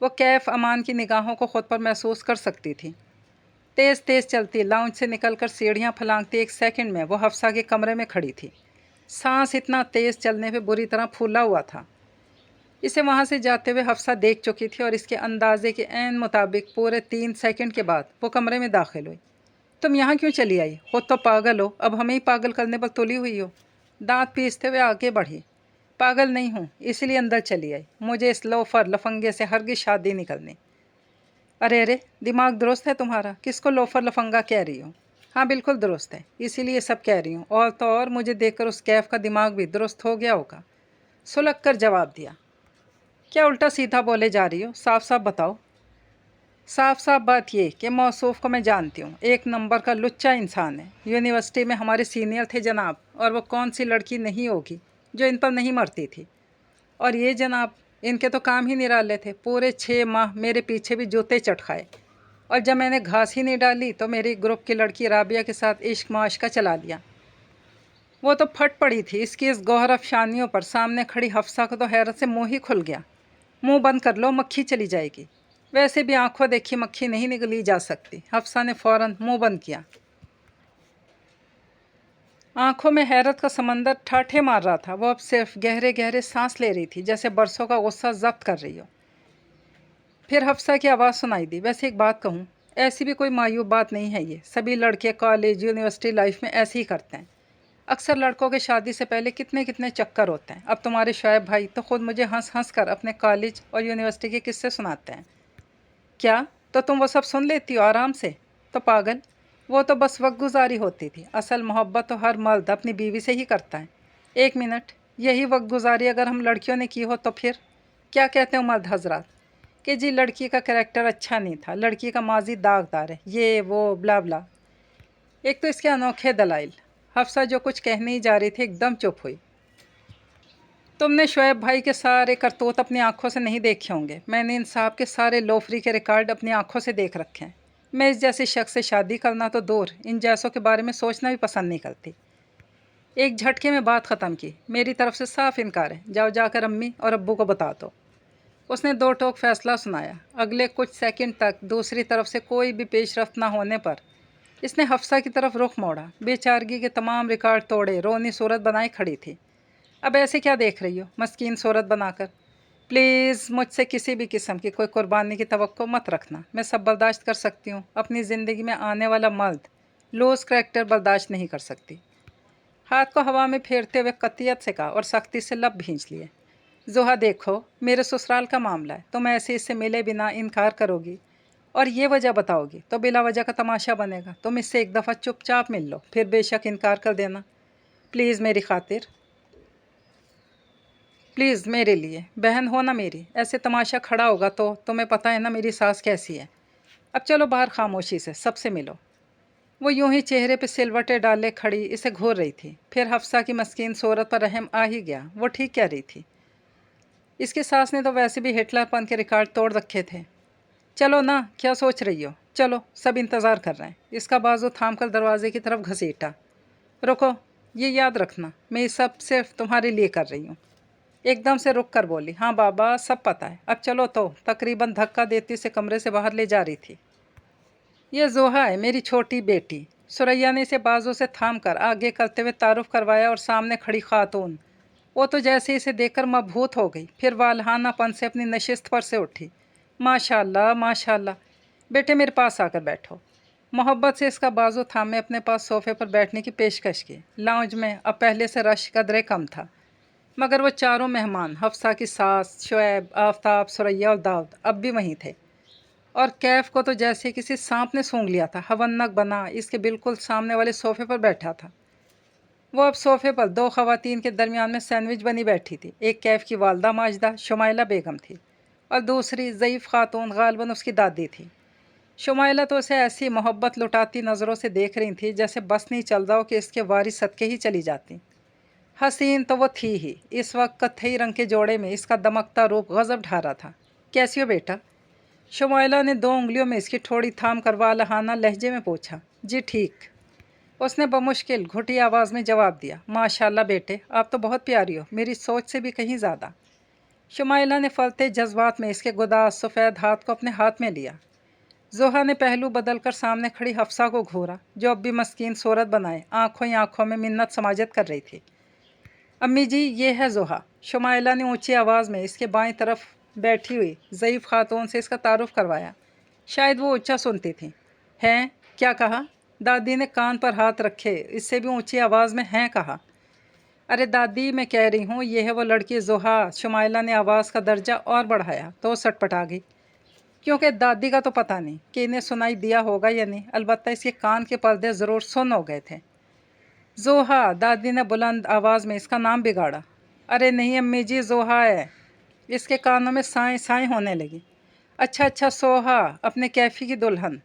وہ کیف امان کی نگاہوں کو خود پر محسوس کر سکتی تھی۔ تیز تیز چلتی لاؤنج سے نکل کر سیڑھیاں پھلانگتی 1 سیکنڈ میں وہ حفصہ کے کمرے میں کھڑی تھی۔ سانس اتنا تیز چلنے پہ بری طرح پھولا ہوا تھا۔ اسے وہاں سے جاتے ہوئے حفصہ دیکھ چکی تھی اور اس کے اندازے کے عین مطابق پورے 3 سیکنڈ کے بعد وہ کمرے میں داخل ہوئی۔ تم یہاں کیوں چلی آئی؟ خود تو پاگل ہو، اب ہمیں ہی پاگل کرنے پر تلی ہوئی ہو۔ دانت پیستے ہوئے آگے بڑھی۔ پاگل نہیں ہوں، اس لیے اندر چلی آئی۔ مجھے اس لوفر لفنگے سے ہرگز شادی نہیں کرنی۔ ارے دماغ درست ہے تمہارا؟ کس کو لوفر لفنگا کہہ رہی ہو؟ ہاں بالکل درست ہے، اسی لیے سب کہہ رہی ہوں، اور تو اور مجھے دیکھ کر اس کیف کا دماغ بھی درست ہو گیا ہوگا۔ سلگ کر جواب دیا۔ کیا الٹا سیدھا بولے جا رہی ہو؟ صاف صاف بتاؤ۔ صاف صاف بات یہ کہ موصوف کو میں جانتی ہوں، 1 نمبر کا لچا انسان ہے۔ یونیورسٹی میں ہمارے سینئر تھے جناب، اور وہ کون سی لڑکی نہیں ہوگی جو ان پر نہیں مرتی تھی۔ اور یہ جناب، ان کے تو کام ہی نرالے تھے۔ پورے 6 ماہ میرے پیچھے بھی جوتے چٹکائے، اور جب میں نے گھاس ہی نہیں ڈالی تو میری گروپ کی لڑکی رابعہ کے ساتھ عشق معاشقہ چلا لیا۔ وہ تو پھٹ پڑی تھی اس کی اس گوہر افشانیوں پر۔ سامنے کھڑی حفصہ کو تو حیرت سے منہ ہی کھل گیا۔ منہ بند کر لو، مکھی چلی جائے گی۔ ویسے بھی آنکھوں دیکھی مکھی نہیں نگلی جا سکتی۔ حفصہ نے فوراً منہ بند کیا۔ آنکھوں میں حیرت کا سمندر ٹھاٹھے مار رہا تھا۔ وہ اب صرف گہرے گہرے سانس لے رہی تھی، جیسے برسوں کا غصہ ضبط کر رہی ہو۔ پھر حفصہ کی آواز سنائی دی۔ ویسے ایک بات کہوں، ایسی بھی کوئی معیوب بات نہیں ہے یہ۔ سبھی لڑکے کالج یونیورسٹی لائف میں ایسے ہی کرتے ہیں۔ اکثر لڑکوں کے شادی سے پہلے کتنے چکر ہوتے ہیں۔ اب تمہارے شعیب بھائی تو خود مجھے ہنس ہنس کر اپنے کالج اور یونیورسٹی کے قصے سناتے ہیں۔ کیا؟ تو تم وہ سب سن لیتی ہو آرام سے؟ تو پاگل، وہ تو بس وقت گزاری ہوتی تھی۔ اصل محبت تو ہر مرد اپنی بیوی سے ہی کرتا ہے۔ 1 منٹ، یہی وقت گزاری اگر ہم لڑکیوں نے کی ہو تو پھر کیا کہتے ہیں مرد حضرات کہ جی لڑکی کا کریکٹر اچھا نہیں تھا، لڑکی کا ماضی داغدار ہے، یہ وہ بلا بلا۔ ایک تو اس کے انوکھے دلائل۔ حفصہ جو کچھ کہنے ہی جا رہی تھی ایک دم چپ ہوئی۔ تم نے شعیب بھائی کے سارے کرتوت اپنی آنکھوں سے نہیں دیکھے ہوں گے۔ میں نے ان صاحب کے سارے لوفری کے ریکارڈ اپنی آنکھوں سے دیکھ رکھے ہیں۔ میں اس جیسے شخص سے شادی کرنا تو دور، ان جیسوں کے بارے میں سوچنا بھی پسند نہیں کرتی۔ ایک جھٹکے میں بات ختم کی۔ میری طرف سے صاف انکار ہے، جاؤ جا کر امی اور ابو کو بتا دو۔ اس نے 2 ٹوک فیصلہ سنایا۔ اگلے کچھ سیکنڈ تک دوسری طرف سے کوئی بھی پیش رفت نہ ہونے پر اس نے حفصہ کی طرف رخ موڑا۔ بے چارگی کے تمام ریکارڈ توڑے رونی صورت بنائے کھڑی تھی۔ اب ایسے کیا دیکھ رہی ہو مسکین صورت بنا کر؟ پلیز مجھ سے کسی بھی قسم کی کوئی قربانی کی توقع مت رکھنا۔ میں سب برداشت کر سکتی ہوں، اپنی زندگی میں آنے والا مرد لوز کریکٹر برداشت نہیں کر سکتی۔ ہاتھ کو ہوا میں پھیرتے ہوئے قطعیت سے کہا اور سختی سے لب بھینچ لیے۔ زحا دیکھو، میرے سسرال کا معاملہ ہے، تم ایسے اس سے ملے بنا انکار کرو گی اور یہ وجہ بتاؤ گی تو بلا وجہ کا تماشا بنے گا۔ تم اس سے ایک دفعہ چپ چاپ مل لو، پھر بے شک انکار کر دینا۔ پلیز میری خاطر، پلیز میرے لیے، بہن ہو نا میری۔ ایسے تماشا کھڑا ہوگا تو تمہیں پتہ ہے نا میری ساس کیسی ہے۔ اب چلو باہر خاموشی سے سب سے ملو۔ وہ یوں ہی چہرے پہ سلوٹے ڈالے کھڑی اسے گھور رہی تھی۔ پھر حفصہ کی مسکین صورت پر رحم آ ہی گیا۔ وہ ٹھیک کہہ رہی تھی، اس کی ساس نے تو ویسے بھی ہٹلر پن کے ریکارڈ توڑ رکھے تھے۔ چلو نا، کیا سوچ رہی ہو؟ چلو، سب انتظار کر رہے ہیں۔ اس کا بازو تھام کر دروازے کی طرف گھسیٹا۔ رکو، یہ یاد رکھنا میں یہ سب صرف تمہارے لیے کر رہی ہوں۔ ایک دم سے رک کر بولی، ہاں بابا سب پتہ ہے، اب چلو تو تقریباً دھکا دیتی سے کمرے سے باہر لے جا رہی تھی۔ یہ زحا ہے، میری چھوٹی بیٹی۔ ثریا نے اسے بازو سے تھام کر آگے کرتے ہوئے تعارف کروایا اور سامنے کھڑی خاتون وہ تو جیسے اسے دیکھ کر مبہوت ہو گئی، پھر والہانہ پن سے اپنی نشست پر سے اٹھی۔ ماشاء اللہ ماشاء اللہ، بیٹے میرے پاس آ کر بیٹھو۔ محبت سے اس کا بازو تھامے اپنے پاس صوفے پر بیٹھنے کی پیشکش کی۔ لاؤنج میں اب پہلے سے رش قدرے کم تھا، مگر وہ چاروں مہمان حفصہ کی ساس، شعیب، آفتاب، ثریا اور داؤد اب بھی وہیں تھے، اور کیف کو تو جیسے کسی سانپ نے سونگھ لیا تھا۔ ہونک بنا اس کے بالکل سامنے والے صوفے پر بیٹھا تھا۔ वो अब सोफे पर दो खवातीन के दरमियान में सैंडविच बनी बैठी थी। एक कैफ की वालदा माजदा शुमाइला बेगम थी और दूसरी ज़ईफ़ खातून गालबन उसकी दादी थी। शुमाइला तो उसे ऐसी मोहब्बत लुटाती नज़रों से देख रही थी जैसे बस नहीं चल रहा हो कि इसके वारिस सदके ही चली जाती। हसीन तो वो थी ही। इस वक्त कत्थई रंग के जोड़े में इसका दमकता रूप गज़ब ढा रहा था। कैसी हो बेटा? शुमाइला ने दो उंगलियों में इसकी ठोड़ी थाम कर वालहाना लहजे में पूछा। जी ठीक, उसने बमुश्किल घुटी आवाज़ में जवाब दिया। माशाल्लाह बेटे, आप तो बहुत प्यारी हो, मेरी सोच से भी कहीं ज़्यादा। शुमाइला ने फलते जज्बात में इसके गुदास सफ़ेद हाथ को अपने हाथ में लिया। जोहा ने पहलू बदल कर सामने खड़ी हफ्सा को घूरा, जो अब भी मस्कीन सूरत बनाए आंखों ही आंखों में मिन्नत समाजत कर रही थी। अम्मी जी, ये है जोहा। शुमाइला ने ऊंची आवाज़ में इसके बाईं तरफ बैठी हुई ज़ईफ़ खातून से इसका तारुफ करवाया। शायद वो ऊंचा सुनती थी। हैं? क्या कहा? दादी ने कान पर हाथ रखे इससे भी ऊंची आवाज़ में हैं कहा। अरे दादी, मैं कह रही हूँ ये है वो लड़की जोहा। शुमाइला ने आवाज़ का दर्जा और बढ़ाया तो सटपटा गई, क्योंकि दादी का तो पता नहीं कि इन्हें सुनाई दिया होगा या नहीं, अलबत्ता इसके कान के पर्दे ज़रूर सुन हो गए थे। जोहा, दादी ने बुलंद आवाज़ में इसका नाम बिगाड़ा। अरे नहीं अम्मी जी, जोहा है। इसके कानों में साएं साएं होने लगी। अच्छा अच्छा, सोहा, अपने कैफ़ी की दुल्हन।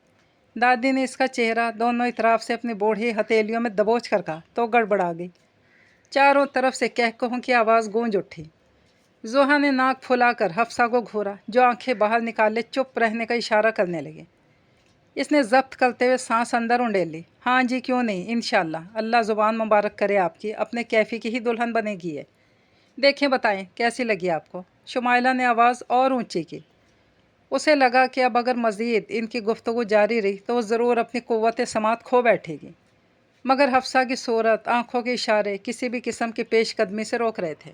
दादी ने इसका चेहरा दोनों इतराफ से अपनी बूढ़ी हथेलियों में दबोच कर कहा तो गड़बड़ा गई। चारों तरफ से कहकहों की आवाज़ गूंज उठी। जोहा ने नाक फुलाकर हफ्सा को घूरा, जो आंखें बाहर निकाले चुप रहने का इशारा करने लगे। इसने जब्त करते हुए सांस अंदर उंडेली। हाँ जी, क्यों नहीं, इंशाल्लाह, अल्लाह ज़ुबान मुबारक करे आपकी, अपने कैफ़ी की ही दुल्हन बनेगी है। देखें, बताएं कैसी लगी आपको? शुमाइला ने आवाज़ और ऊंची की। उसे लगा कि अब अगर मज़ीद इनकी गुफ्तगू जारी रही तो वो ज़रूर अपनी क़ुव्वत समात खो बैठेगी, मगर हफ्सा की सूरत, आंखों के इशारे किसी भी किस्म की पेशकदमी से रोक रहे थे।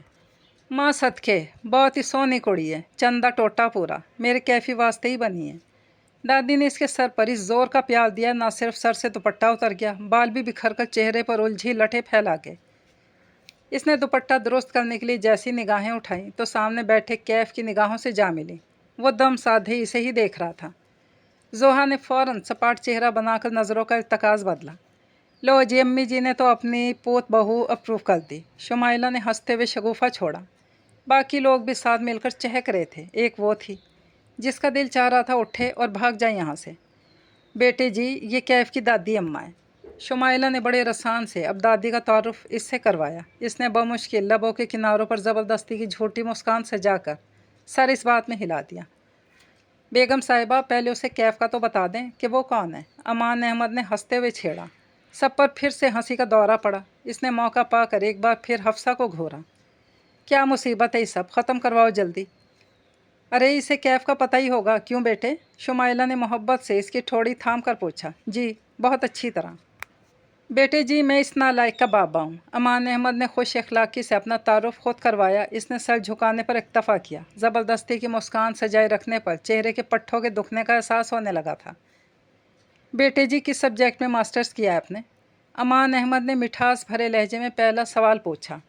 माँ सदके, बहुत ही सोनी कुड़ी है, चंदा टोटा पूरा, मेरे कैफ़ी वास्ते ही बनी है। दादी ने इसके सर पर इस जोर का प्यार दिया, ना सिर्फ सर से दुपट्टा उतर गया, बाल भी बिखर कर चेहरे पर उलझी लठे फैला के। इसने दुपट्टा दुरुस्त करने के लिए जैसी निगाहें उठाईं तो सामने बैठे कैफ की निगाहों से जा मिली। वो दम साधे इसे ही देख रहा था। जोहा ने फ़ौरन सपाट चेहरा बनाकर नज़रों का इर्तकाज़ बदला। लो जी, अम्मी जी ने तो अपनी पोत बहू अप्रूव कर दी। शुमाइला ने हंसते हुए शगुफ़ा छोड़ा। बाकी लोग भी साथ मिलकर चहक रहे थे। एक वो थी जिसका दिल चाह रहा था उठे और भाग जाए यहाँ से। बेटे जी, ये कैफ़ की दादी अम्मा है। शुमाइला ने बड़े रसान से अब दादी का तारुफ इससे करवाया। इसने बमुश्किल लबों के किनारों पर ज़बरदस्ती की झूठी मुस्कान सजाकर सर इस बात में हिला दिया। बेगम साहिबा, पहले उसे कैफ़ का तो बता दें कि वो कौन है। अमान अहमद ने हंसते हुए छेड़ा। सब पर फिर से हंसी का दौरा पड़ा। इसने मौका पाकर एक बार फिर हफ्सा को घूरा। क्या मुसीबत है, सब ख़त्म करवाओ जल्दी। अरे इसे कैफ़ का पता ही होगा, क्यों बेटे? शुमाइला ने मोहब्बत से इसकी ठोड़ी थाम कर पूछा। जी, बहुत अच्छी तरह। बेटे जी, मैं इस नालायक का बाबा हूँ। अमान अहमद ने खुश अखलाक़ी से अपना तारुफ खुद करवाया। इसने सर झुकाने पर इक्तफ़ा किया। ज़बरदस्ती की मुस्कान सजाए रखने पर चेहरे के पट्ठों के दुखने का एहसास होने लगा था। बेटे जी, किस सब्जेक्ट में मास्टर्स किया है आपने? अमान अहमद ने मिठास भरे लहजे में पहला सवाल पूछा।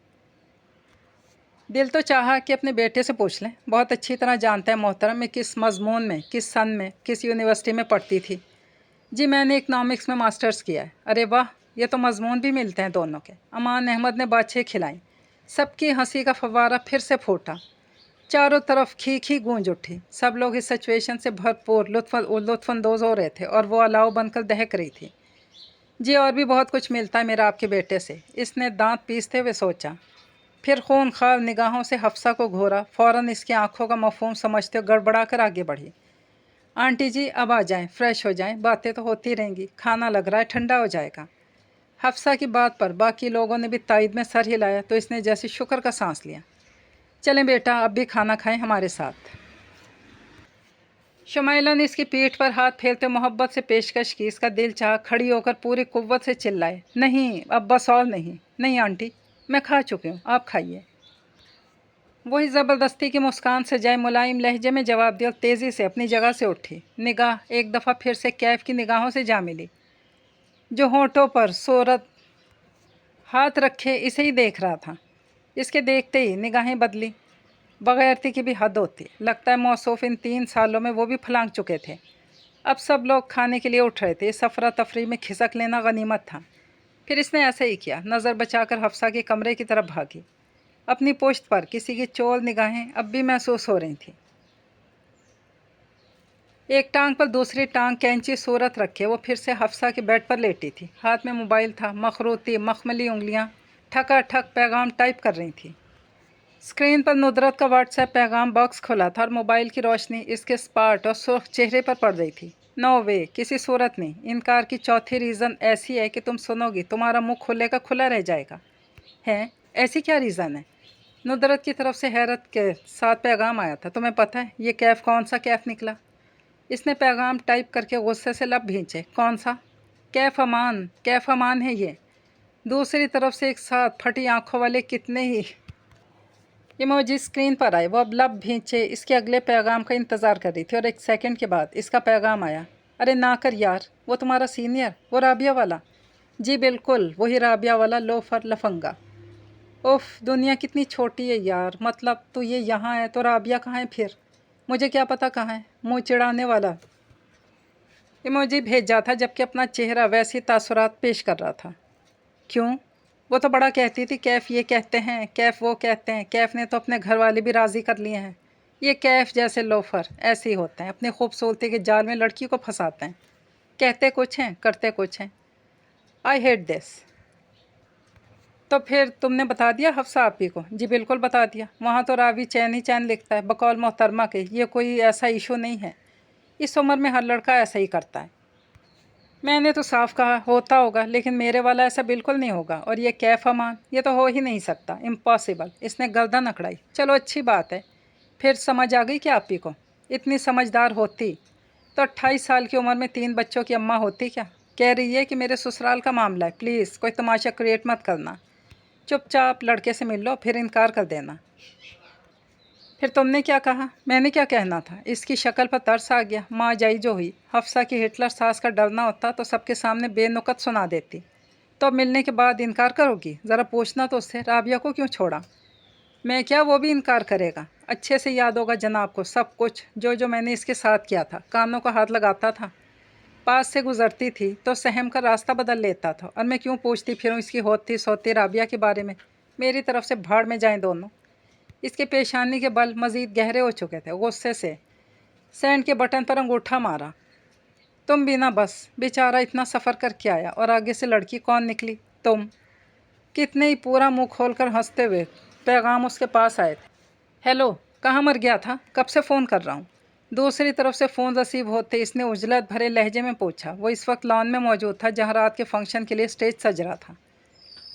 दिल तो चाहा कि अपने बेटे से पूछ लें। बहुत अच्छी तरह जानता है मोहतरम मैं किस मज़मून में, किस सन में, किस यूनिवर्सिटी में पढ़ती थी। जी, मैंने इकनॉमिक्स में मास्टर्स किया है। अरे वाह, ये तो मज़मून भी मिलते हैं दोनों के। अमान अहमद ने बाछें खिलाईं। सबकी हंसी का फव्वारा फिर से फूटा। चारों तरफ खी गूंज उठी। सब लोग इस सिचुएशन से भरपूर लुत्फ़अंदोज़ हो रहे थे और वो अलाव बनकर दहक रही थी। जी, और भी बहुत कुछ मिलता है मेरा आपके बेटे से, इसने दांत पीसते हुए सोचा। फिर खूनखार निगाहों से हफ्सा को घूरा। फ़ौरन इसकी आंखों का मफ़हूम समझते हुए गड़बड़ा कर आगे बढ़ी। आंटी जी, अब आ जाएं, फ़्रेश हो जाएं, बातें तो होती रहेंगी, खाना लग रहा है ठंडा हो जाएगा। हफ्सा की बात पर बाकी लोगों ने भी तायद में सर हिलाया तो इसने जैसे शुक्र का सांस लिया। चलें बेटा, अब भी खाना खाएं हमारे साथ। शुमाइला ने इसकी पीठ पर हाथ फेरते मोहब्बत से पेशकश की। इसका दिल चाह खड़ी होकर पूरी कुव्वत से चिल्लाए, नहीं, अब बस और नहीं। नहीं आंटी, मैं खा चुकी हूँ, आप खाइए। वही ज़बरदस्ती की मुस्कान से जाए मुलायम लहजे में जवाब दिया और तेज़ी से अपनी जगह से उठी। निगाह एक दफ़ा फिर से कैफ़ की निगाहों से जा मिली, जो होंठों पर सूरत हाथ रखे इसे ही देख रहा था। इसके देखते ही निगाहें बदली। बग़ैरती की भी हद होती। लगता है मौसूफ़ इन 3 सालों में वो भी फलांग चुके थे। अब सब लोग खाने के लिए उठ रहे थे। इस अफरा तफरी में खिसक लेना गनीमत था। फिर इसने ऐसे ही किया, नज़र बचाकर हफ्सा के कमरे की तरफ भागी। अपनी पोश्त पर किसी की चोल निगाहें अब भी महसूस हो रही थीं। एक टांग पर दूसरी टांग कैंची सूरत रखे वो फिर से हफ्सा के बेड पर लेटी थी। हाथ में मोबाइल था, मखरूती मखमली उंगलियां ठकाठक पैगाम टाइप कर रही थी। स्क्रीन पर नुदरत का व्हाट्सएप पैगाम बॉक्स खुला था और मोबाइल की रोशनी इसके स्पाट और सुर्ख चेहरे पर पड़ रही थी। नो वे, किसी सूरत नहीं। इनकार की चौथी रीज़न ऐसी है कि तुम सुनोगी, तुम्हारा मुंह खुलेगा खुला रह जाएगा। है? ऐसी क्या रीज़न है? नुदरत की तरफ से हैरत के साथ पैगाम आया था। तुम्हें पता है ये कैफ़ कौन सा कैफ़ निकला? इसने पैगाम टाइप करके गुस्से से लब भींचे। कौन सा? कैफ़ अमान है ये। दूसरी तरफ से एक साथ फटी आंखों वाले कितने ही इमोजी स्क्रीन पर आए। वो अब लब भींचे इसके अगले पैगाम का इंतज़ार कर रही थी और एक सेकंड के बाद इसका पैगाम आया। अरे ना कर यार, वो तुम्हारा सीनियर, वो राबिया वाला। जी बिल्कुल, वही राबिया वाला लोफर लफंगा। उफ, दुनिया कितनी छोटी है यार। मतलब तो ये यहाँ है तो राबिया कहाँ है फिर? मुझे क्या पता कहाँ है। मुँह चिढ़ाने वाला इमोजी भेजा था जबकि अपना चेहरा वैसी तासुरात पेश कर रहा था। क्यों? वो तो बड़ा कहती थी कैफ़ ये कहते हैं, कैफ़ वो कहते हैं। कैफ़ ने तो अपने घर वाले भी राज़ी कर लिए हैं। ये कैफ़ जैसे लोफर ऐसे ही होते हैं, अपनी खूबसूरती के जाल में लड़की को फंसाते हैं। कहते कुछ हैं, करते कुछ हैं। I hate this. तो फिर तुमने बता दिया हफ्सा आपी को? जी बिल्कुल बता दिया। वहाँ तो रावी चैन ही चैन लिखता है बकौल मोहतरमा के। ये कोई ऐसा इशू नहीं है। इस उम्र में हर लड़का ऐसा ही करता है। मैंने तो साफ कहा होता होगा, लेकिन मेरे वाला ऐसा बिल्कुल नहीं होगा। और ये कैफ़ अमान, ये तो हो ही नहीं सकता, इम्पॉसिबल। इसने गर्दन अकड़ाई। चलो अच्छी बात है, फिर समझ आ गई क्या आपी को? इतनी समझदार होती तो 28 साल की उम्र में 3 बच्चों की अम्मा होती क्या? कह रही है कि मेरे ससुराल का मामला है, प्लीज़ कोई तमाशा क्रिएट मत करना। चुपचाप लड़के से मिल लो, फिर इनकार कर देना। फिर तुमने क्या कहा? मैंने क्या कहना था? इसकी शक्ल पर तरस आ गया। माँ जाई जो हुई। हफ्सा की हिटलर सास का डरना होता तो सबके सामने बेनुकत सुना देती। तो अब मिलने के बाद इनकार करोगी? ज़रा पूछना तो उससे, राबिया को क्यों छोड़ा? मैं क्या, वो भी इनकार करेगा? अच्छे से याद होगा जनाब को सब कुछ, जो जो मैंने इसके साथ किया था। कानों का हाथ लगाता था, पास से गुजरती थी तो सहम कर रास्ता बदल लेता था। और मैं क्यों पूछती फिरूँ इसकी होती सोती राबिया के बारे में? मेरी तरफ से भाड़ में जाएं दोनों। इसके पेशानी के बल मज़ीद गहरे हो चुके थे। गुस्से से सेंड के बटन पर अंगूठा मारा। तुम भी ना, बस बेचारा इतना सफ़र करके आया और आगे से लड़की कौन निकली? तुम। कितने ही पूरा मुंह खोलकर हंसते हुए पैगाम उसके पास आए थे। हेलो, कहाँ मर गया था? कब से फ़ोन कर रहा हूँ। दूसरी तरफ से फ़ोन रिसीव होते इसने उजलत भरे लहजे में पूछा। वो इस वक्त लॉन में मौजूद था जहाँ रात के फंक्शन के लिए स्टेज सज रहा था।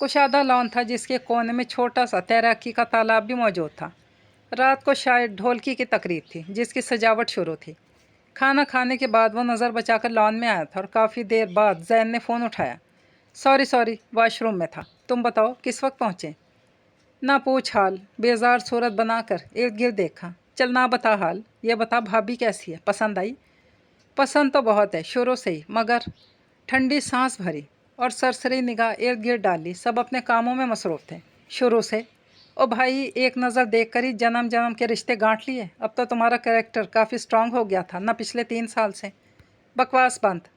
कुशादा लॉन था जिसके कोने में छोटा सा तैराकी का तालाब भी मौजूद था। रात को शायद ढोलकी की तकरीब थी जिसकी सजावट शुरू थी। खाना खाने के बाद वो नज़र बचाकर लॉन में आया था और काफ़ी देर बाद जैन ने फ़ोन उठाया। सॉरी वॉशरूम में था। तुम बताओ किस वक्त पहुँचे? ना पूछ हाल। बेजार सूरत बनाकर इर्द गिर्द देखा। चल ना बता हाल, ये बता भाभी कैसी है? पसंद आई? पसंद तो बहुत है शुरू से ही, मगर ठंडी सांस भरी और सरसरी निगाह इर्द गिर्द डाली। सब अपने कामों में मसरूफ़ थे शुरू से। ओ भाई, एक नज़र देखकर ही जन्म जन्म के रिश्ते गांठ लिए। अब तो तुम्हारा कैरेक्टर काफ़ी स्ट्रांग हो गया था ना पिछले 3 साल से। बकवास बंद।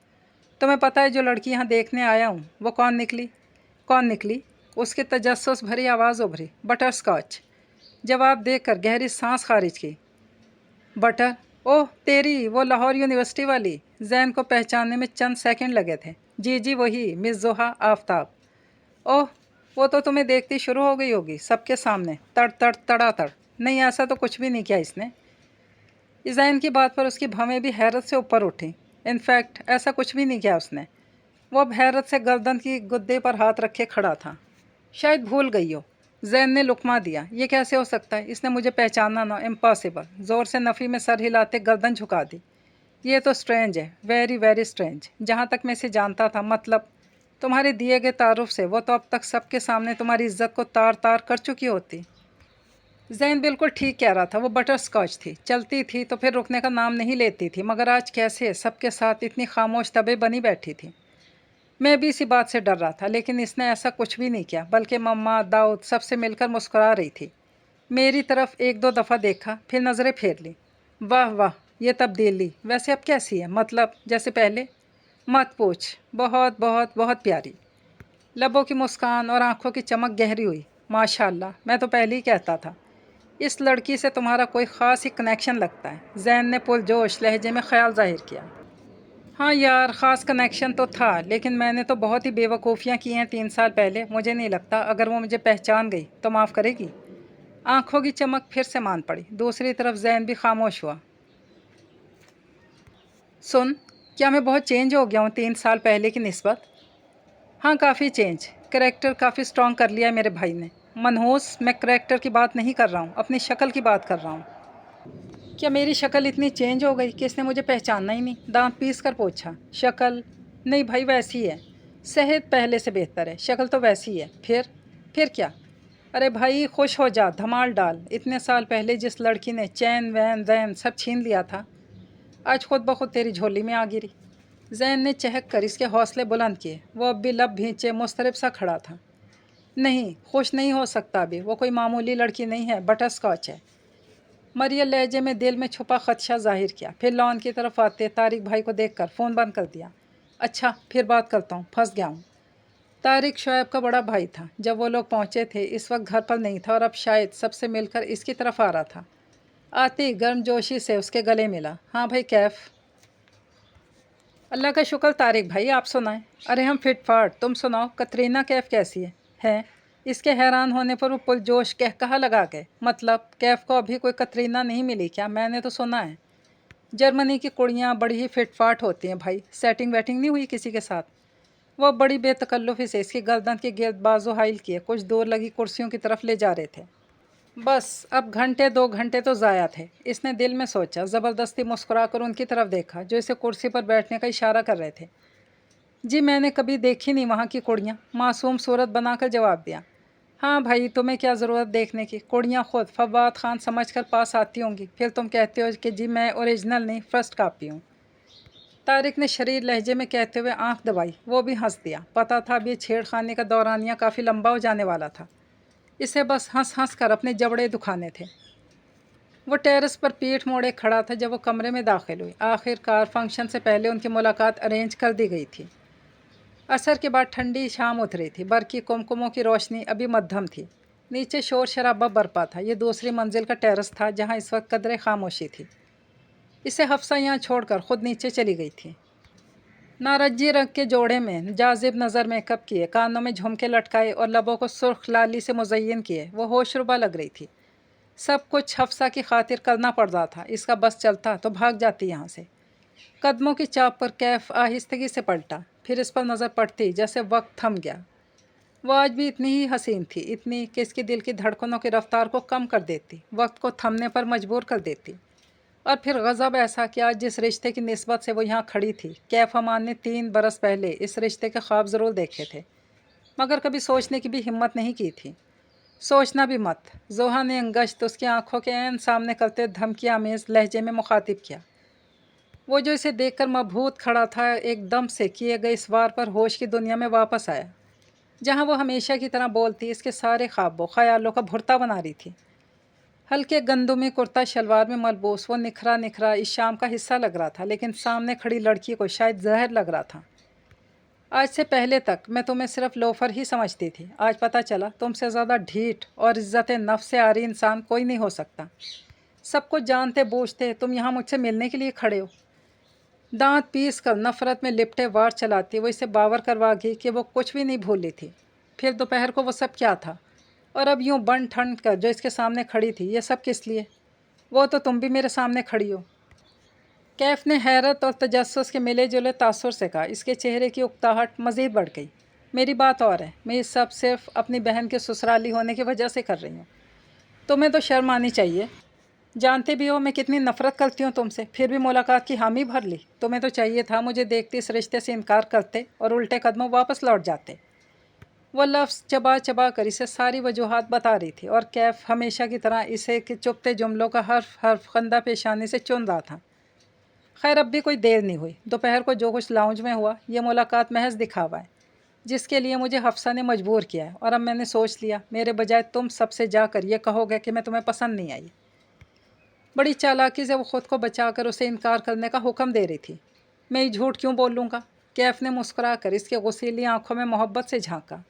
तुम्हें पता है जो लड़की यहाँ देखने आया हूँ वो कौन निकली? कौन निकली? उसकी तजस्सुस भरी आवाज़ उभरी। Butterscotch. जवाब देकर गहरी सांस खारिज की। बटर? ओह तेरी, वो लाहौर यूनिवर्सिटी वाली। जैन को पहचानने में चंद सेकंड लगे थे। जी वही, मिस जोहा आफ्ताब। ओह, वो तो तुम्हें देखती शुरू हो गई होगी सबके सामने, तड़ तड़ तड़ातड़। नहीं, ऐसा तो कुछ भी नहीं किया इसने। जैन की बात पर उसकी भवें भी हैरत से ऊपर उठी। इनफैक्ट ऐसा कुछ भी नहीं किया उसने। वो अब हैरत से गर्दन की गुद्दे पर हाथ रखे खड़ा था। शायद भूल गई हो। जैन ने लुकमा दिया। ये कैसे हो सकता है? इसने मुझे पहचाना ना? इम्पॉसिबल। ज़ोर से नफ़ी में सर हिलाते गर्दन झुका दी। ये तो स्ट्रेंज है, वेरी वेरी स्ट्रेंज। जहाँ तक मैं इसे जानता था, मतलब तुम्हारे दिए गए तारुफ से, वो तो अब तक सबके सामने तुम्हारी इज्जत को तार तार कर चुकी होती। जैन बिल्कुल ठीक कह रहा था। वो बटर स्कॉच थी, चलती थी तो फिर रुकने का नाम नहीं लेती थी, मगर आज कैसे सबके साथ इतनी खामोश तबे बनी बैठी थी। मैं भी इसी बात से डर रहा था, लेकिन इसने ऐसा कुछ भी नहीं किया, बल्कि मम्मा दाऊद सबसे मिलकर मुस्कुरा रही थी। मेरी तरफ 1-2 दफ़ा देखा, फिर नज़रें फेर ली। वाह वाह, ये तब्दीली वैसे अब कैसी है? मतलब जैसे पहले? मत पूछ, बहुत बहुत बहुत प्यारी। لبوں کی مسکان اور آنکھوں کی چمک گہری ہوئی۔ ماشاءاللہ، میں تو پہلے ہی کہتا تھا اس لڑکی سے تمہارا کوئی خاص ہی کنیکشن لگتا ہے، زین نے پرجوش لہجے میں خیال ظاہر کیا۔ ہاں یار، خاص کنیکشن تو تھا، لیکن میں نے تو بہت ہی بے وقوفیاں کی ہیں 3 سال پہلے۔ مجھے نہیں لگتا اگر وہ مجھے پہچان گئی تو معاف کرے گی۔ آنکھوں کی چمک پھر سے مان پڑی۔ دوسری طرف زین بھی خاموش ہوا۔ سن، کیا میں بہت چینج ہو گیا ہوں 3 سال پہلے کی نسبت؟ ہاں، کافی چینج۔ کریکٹر کافی سٹرونگ کر لیا ہے میرے بھائی نے۔ منحوس، میں کریکٹر کی بات نہیں کر رہا ہوں، اپنی شکل کی بات کر رہا ہوں۔ کیا میری شکل اتنی چینج ہو گئی کہ اس نے مجھے پہچاننا ہی نہیں؟ دانت پیس کر پوچھا۔ شکل؟ نہیں بھائی، ویسی ہے۔ صحت پہلے سے بہتر ہے، شکل تو ویسی ہے۔ پھر کیا؟ ارے بھائی خوش ہو جا، دھمال ڈال۔ اتنے سال پہلے جس لڑکی نے چین وین رین سب چھین لیا تھا، آج خود بخود تیری جھولی میں آ گری۔ زین نے چہک کر اس کے حوصلے بلند کیے۔ وہ اب بھی لب بھینچے مضطرب سا کھڑا تھا۔ نہیں، خوش نہیں ہو سکتا ابھی، وہ کوئی معمولی لڑکی نہیں ہے، بٹر اسکاچ ہے۔ مریم لہجے میں دل میں چھپا خدشہ ظاہر کیا، پھر لان کی طرف آتے طارق بھائی کو دیکھ کر فون بند کر دیا۔ اچھا، پھر بات کرتا ہوں، پھنس گیا ہوں۔ طارق شعیب کا بڑا بھائی تھا۔ جب وہ لوگ پہنچے تھے اس وقت گھر پر نہیں تھا، اور اب شاید سب سے مل کر اس کی طرف آ رہا تھا۔ آتی گرم جوشی سے اس کے گلے ملا۔ ہاں بھائی، کیف؟ اللہ کا شکر طارق بھائی، آپ سنائیں؟ ارے ہم فٹ فاٹ، تم سناؤ، کترینہ کیف کیسی ہے؟ اس کے حیران ہونے پر وہ پرجوش کہا لگا کے، مطلب کیف کو ابھی کوئی کترینہ نہیں ملی کیا؟ میں نے تو سنا ہے جرمنی کی کڑیاں بڑی ہی فٹ فاٹ ہوتی ہیں بھائی، سیٹنگ ویٹنگ نہیں ہوئی کسی کے ساتھ؟ وہ بڑی بے تکلفی سے اس کی گردن کے گرد بازو حائل کیے کچھ دور لگی کرسیوں کی طرف لے جا رہے تھے۔ بس اب 1-2 گھنٹے تو ضائع تھے، اس نے دل میں سوچا۔ زبردستی مسکرا کر ان کی طرف دیکھا جو اسے کرسی پر بیٹھنے کا اشارہ کر رہے تھے۔ جی میں نے کبھی دیکھی نہیں وہاں کی کڑیاں، معصوم صورت بنا کر جواب دیا۔ ہاں بھائی، تمہیں کیا ضرورت دیکھنے کی، کڑیاں خود فواد خان سمجھ کر پاس آتی ہوں گی، پھر تم کہتے ہو کہ جی میں اوریجنل نہیں، فرسٹ کاپی ہوں۔ طارق نے شریر لہجے میں کہتے ہوئے آنکھ دبائی۔ وہ بھی ہنس دیا۔ پتہ تھا اب یہ چھیڑ خانی کا دورانیہ کافی لمبا ہو جانے والا تھا، اسے بس ہنس ہنس کر اپنے جبڑے دکھانے تھے۔ وہ ٹیرس پر پیٹھ موڑے کھڑا تھا جب وہ کمرے میں داخل ہوئی۔ آخر کار فنکشن سے پہلے ان کی ملاقات ارینج کر دی گئی تھی۔ عصر کے بعد ٹھنڈی شام اتری تھی، برقی کمکموں کی روشنی ابھی مدھم تھی۔ نیچے شور شرابہ برپا تھا۔ یہ دوسری منزل کا ٹیرس تھا جہاں اس وقت قدرے خاموشی تھی۔ اسے حفصہ یہاں چھوڑ کر خود نیچے چلی گئی تھی۔ نارنجی رنگ کے جوڑے میں جاذب نظر میک اپ کیے، کانوں میں جھمکے لٹکائے اور لبوں کو سرخ لالی سے مزین کیے، وہ ہوش ربا لگ رہی تھی۔ سب کچھ حفصہ کی خاطر کرنا پڑ رہا تھا، اس کا بس چلتا تو بھاگ جاتی یہاں سے۔ قدموں کی چاپ پر کیف آہستگی سے پلٹا، پھر اس پر نظر پڑتی جیسے وقت تھم گیا۔ وہ آج بھی اتنی ہی حسین تھی، اتنی کہ اس کی دل کی دھڑکنوں کی رفتار کو کم کر دیتی، وقت کو تھمنے پر مجبور کر دیتی۔ اور پھر غضب ایسا کہ آج جس رشتے کی نسبت سے وہ یہاں کھڑی تھی، کیف امان نے 3 برس پہلے اس رشتے کے خواب ضرور دیکھے تھے، مگر کبھی سوچنے کی بھی ہمت نہیں کی تھی۔ سوچنا بھی مت، زوہا نے انگشت اس کی آنکھوں کے عین سامنے کرتے دھمکی آمیز لہجے میں مخاطب کیا۔ وہ جو اسے دیکھ کر مبہوت کھڑا تھا، ایک دم سے کیے گئے اس وار پر ہوش کی دنیا میں واپس آیا، جہاں وہ ہمیشہ کی طرح بولتی اس کے سارے خوابوں خیالوں کا بھرتا بنا رہی تھی۔ ہلکے گندمی کرتا شلوار میں ملبوس وہ نکھرا نکھرا اس شام کا حصہ لگ رہا تھا، لیکن سامنے کھڑی لڑکی کو شاید زہر لگ رہا تھا۔ آج سے پہلے تک میں تمہیں صرف لوفر ہی سمجھتی تھی، آج پتہ چلا تم سے زیادہ ڈھیٹ اور عزت نفس سے عاری انسان کوئی نہیں ہو سکتا۔ سب کچھ جانتے بوجھتے تم یہاں مجھ سے ملنے کے لیے کھڑے ہو۔ دانت پیس کر نفرت میں لپٹے وار چلاتی وہ اسے باور کروا گئی کہ وہ کچھ بھی نہیں بھولی تھی۔ پھر دوپہر کو وہ سب کیا تھا، اور اب یوں بن ٹھنڈ کر جو اس کے سامنے کھڑی تھی، یہ سب کس لیے؟ وہ تو تم بھی میرے سامنے کھڑی ہو۔ کیف نے حیرت اور تجسس کے ملے جلے تاثر سے کہا۔ اس کے چہرے کی اکتاہٹ مزید بڑھ گئی۔ میری بات اور ہے، میں یہ سب صرف اپنی بہن کے سسرالی ہونے کی وجہ سے کر رہی ہوں۔ تمہیں تو شرم آنی چاہیے، جانتے بھی ہو میں کتنی نفرت کرتی ہوں تم سے، پھر بھی ملاقات کی حامی بھر لی۔ تمہیں تو چاہیے تھا مجھے دیکھتے اس رشتے سے انکار کرتے اور الٹے قدموں واپس لوٹ جاتے۔ وہ لفظ چبا چبا کر اسے ساری وجوہات بتا رہی تھی، اور کیف ہمیشہ کی طرح اسے کہ چپتے جملوں کا حرف حرف خندہ پیشانی سے چن رہا تھا۔ خیر اب بھی کوئی دیر نہیں ہوئی۔ دوپہر کو جو کچھ لاؤنج میں ہوا، یہ ملاقات محض دکھاوا ہے جس کے لیے مجھے حفصہ نے مجبور کیا ہے، اور اب میں نے سوچ لیا میرے بجائے تم سب سے جا کر یہ کہو گے کہ میں تمہیں پسند نہیں آئی۔ بڑی چالاکی سے وہ خود کو بچا کر اسے انکار کرنے کا حکم دے رہی تھی۔ میں یہ جھوٹ کیوں بولوں گا؟ कैफ ने मुस्कुरा कर इसके गुस्सीली आंखों में मोहब्बत से झांका।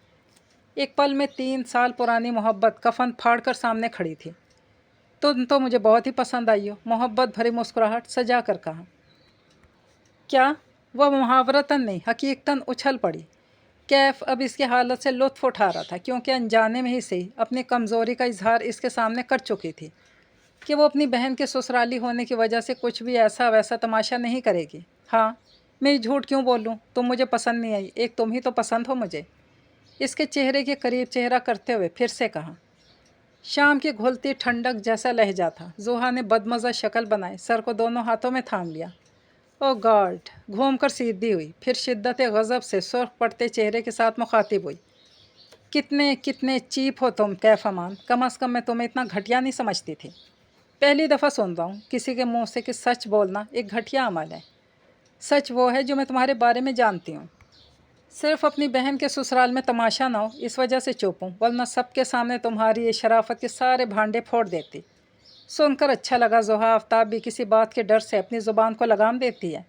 एक पल में 3 साल पुरानी मोहब्बत कफन फाड़ कर सामने खड़ी थी। तुम तो मुझे बहुत ही पसंद आई हो, मोहब्बत भरी मुस्कुराहट सजा कर कहा। क्या? वह मुहावरतन नहीं हकीकतन उछल पड़ी। कैफ अब इसकी हालत से लुत्फ उठा रहा था, क्योंकि अनजाने में ही सही अपनी कमज़ोरी का इजहार इसके सामने कर चुकी थी कि वो अपनी बहन के ससुराली होने की वजह से कुछ भी ऐसा वैसा तमाशा नहीं करेगी। हाँ, मैं झूठ क्यों बोलूँ? तुम मुझे पसंद नहीं आई, एक तुम ही तो पसंद हो मुझे। इसके चेहरे के करीब चेहरा करते हुए फिर से कहा। शाम की घुलती ठंडक जैसा लहजा था। जोहा ने बदमज़ा शक्ल बनाए, सर को दोनों हाथों में थाम लिया। ओ गॉड! घूम कर सीधी हुई, फिर शिद्दत गज़ब से सुर्ख पड़ते चेहरे के साथ मुखातिब हुई। कितने कितने चीप हो तुम कैफ अमान, कम अज़ कम मैं तुम्हें इतना घटिया नहीं समझती थी। पहली दफ़ा सुन रहा हूँ किसी के मुंह से कि सच बोलना एक घटिया अमल है। सच वो है जो मैं तुम्हारे बारे में जानती हूँ। सिर्फ अपनी बहन के ससुराल में तमाशा ना हो इस वजह से चुप हूँ, वरना सबके सामने तुम्हारी ये शराफत के सारे भांडे फोड़ देती। सुनकर अच्छा लगा जोहा आफ्ताब भी किसी बात के डर से अपनी ज़ुबान को लगाम देती है।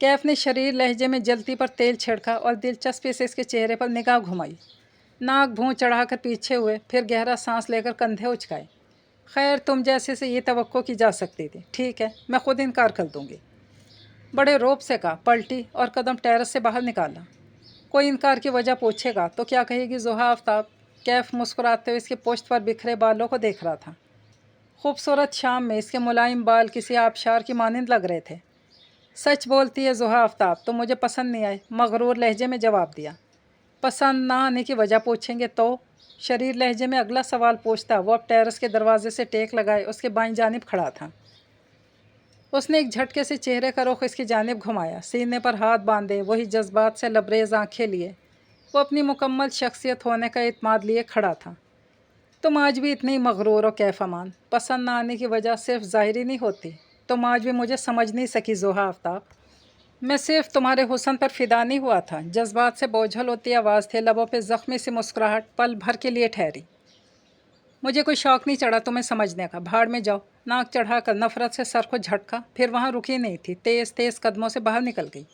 कैफ ने शरीर लहजे में जलती पर तेल छिड़का और दिलचस्पी से इसके चेहरे पर निगाह घुमाई। नाक भूं चढ़ाकर पीछे हुए, फिर गहरा सांस लेकर कंधे उचकाए। खैर, तुम जैसे से ये तवक्को की जा सकती थी। ठीक है, मैं खुद इनकार कर दूंगी। बड़े रोब से कहा, पलटी और कदम टेरेस से बाहर निकाला। कोई इनकार की वजह पूछेगा तो क्या कहेगी जोहा आफ्ताब? कैफ मुस्कुराते हुए इसके पुश्त पर बिखरे बालों को देख रहा था। खूबसूरत शाम में इसके मुलायम बाल किसी आबशार की मानिंद लग रहे थे। सच बोलती है जोहा आफ्ताब, तो मुझे पसंद नहीं आए, मगरूर लहजे में जवाब दिया। पसंद ना आने की वजह पूछेंगे तो? शरीर लहजे में अगला सवाल पूछता वो अब टेरेस के दरवाजे से टेक लगाए उसके बाईं जानिब खड़ा था। उसने एक झटके से चेहरे का रुख इसकी जानिब घुमाया, सीने पर हाथ बांधे वही जज्बात से लबरेज आंखें लिए वो अपनी मुकम्मल शख्सियत होने का इत्माद लिए खड़ा था। तुम आज भी इतनी मगरूर हो कैफ अमान, पसंद ना आने की वजह सिर्फ ज़ाहिरी नहीं होती। तुम आज भी मुझे समझ नहीं सकी जोहा आफ्ताब। मैं सिर्फ तुम्हारे हुस्न पर फिदा नहीं हुआ था। जज्बात से बोझल होती आवाज़ थे, लबों पे ज़ख्मी सी मुस्कुराहट पल भर के लिए ठहरी। मुझे कोई शौक़ नहीं चढ़ा तुम्हें समझने का, भाड़ में जाओ। नाक चढ़ाकर नफ़रत से सर को झटका, फिर वहाँ रुकी नहीं थी, तेज़ तेज़ कदमों से बाहर निकल गई।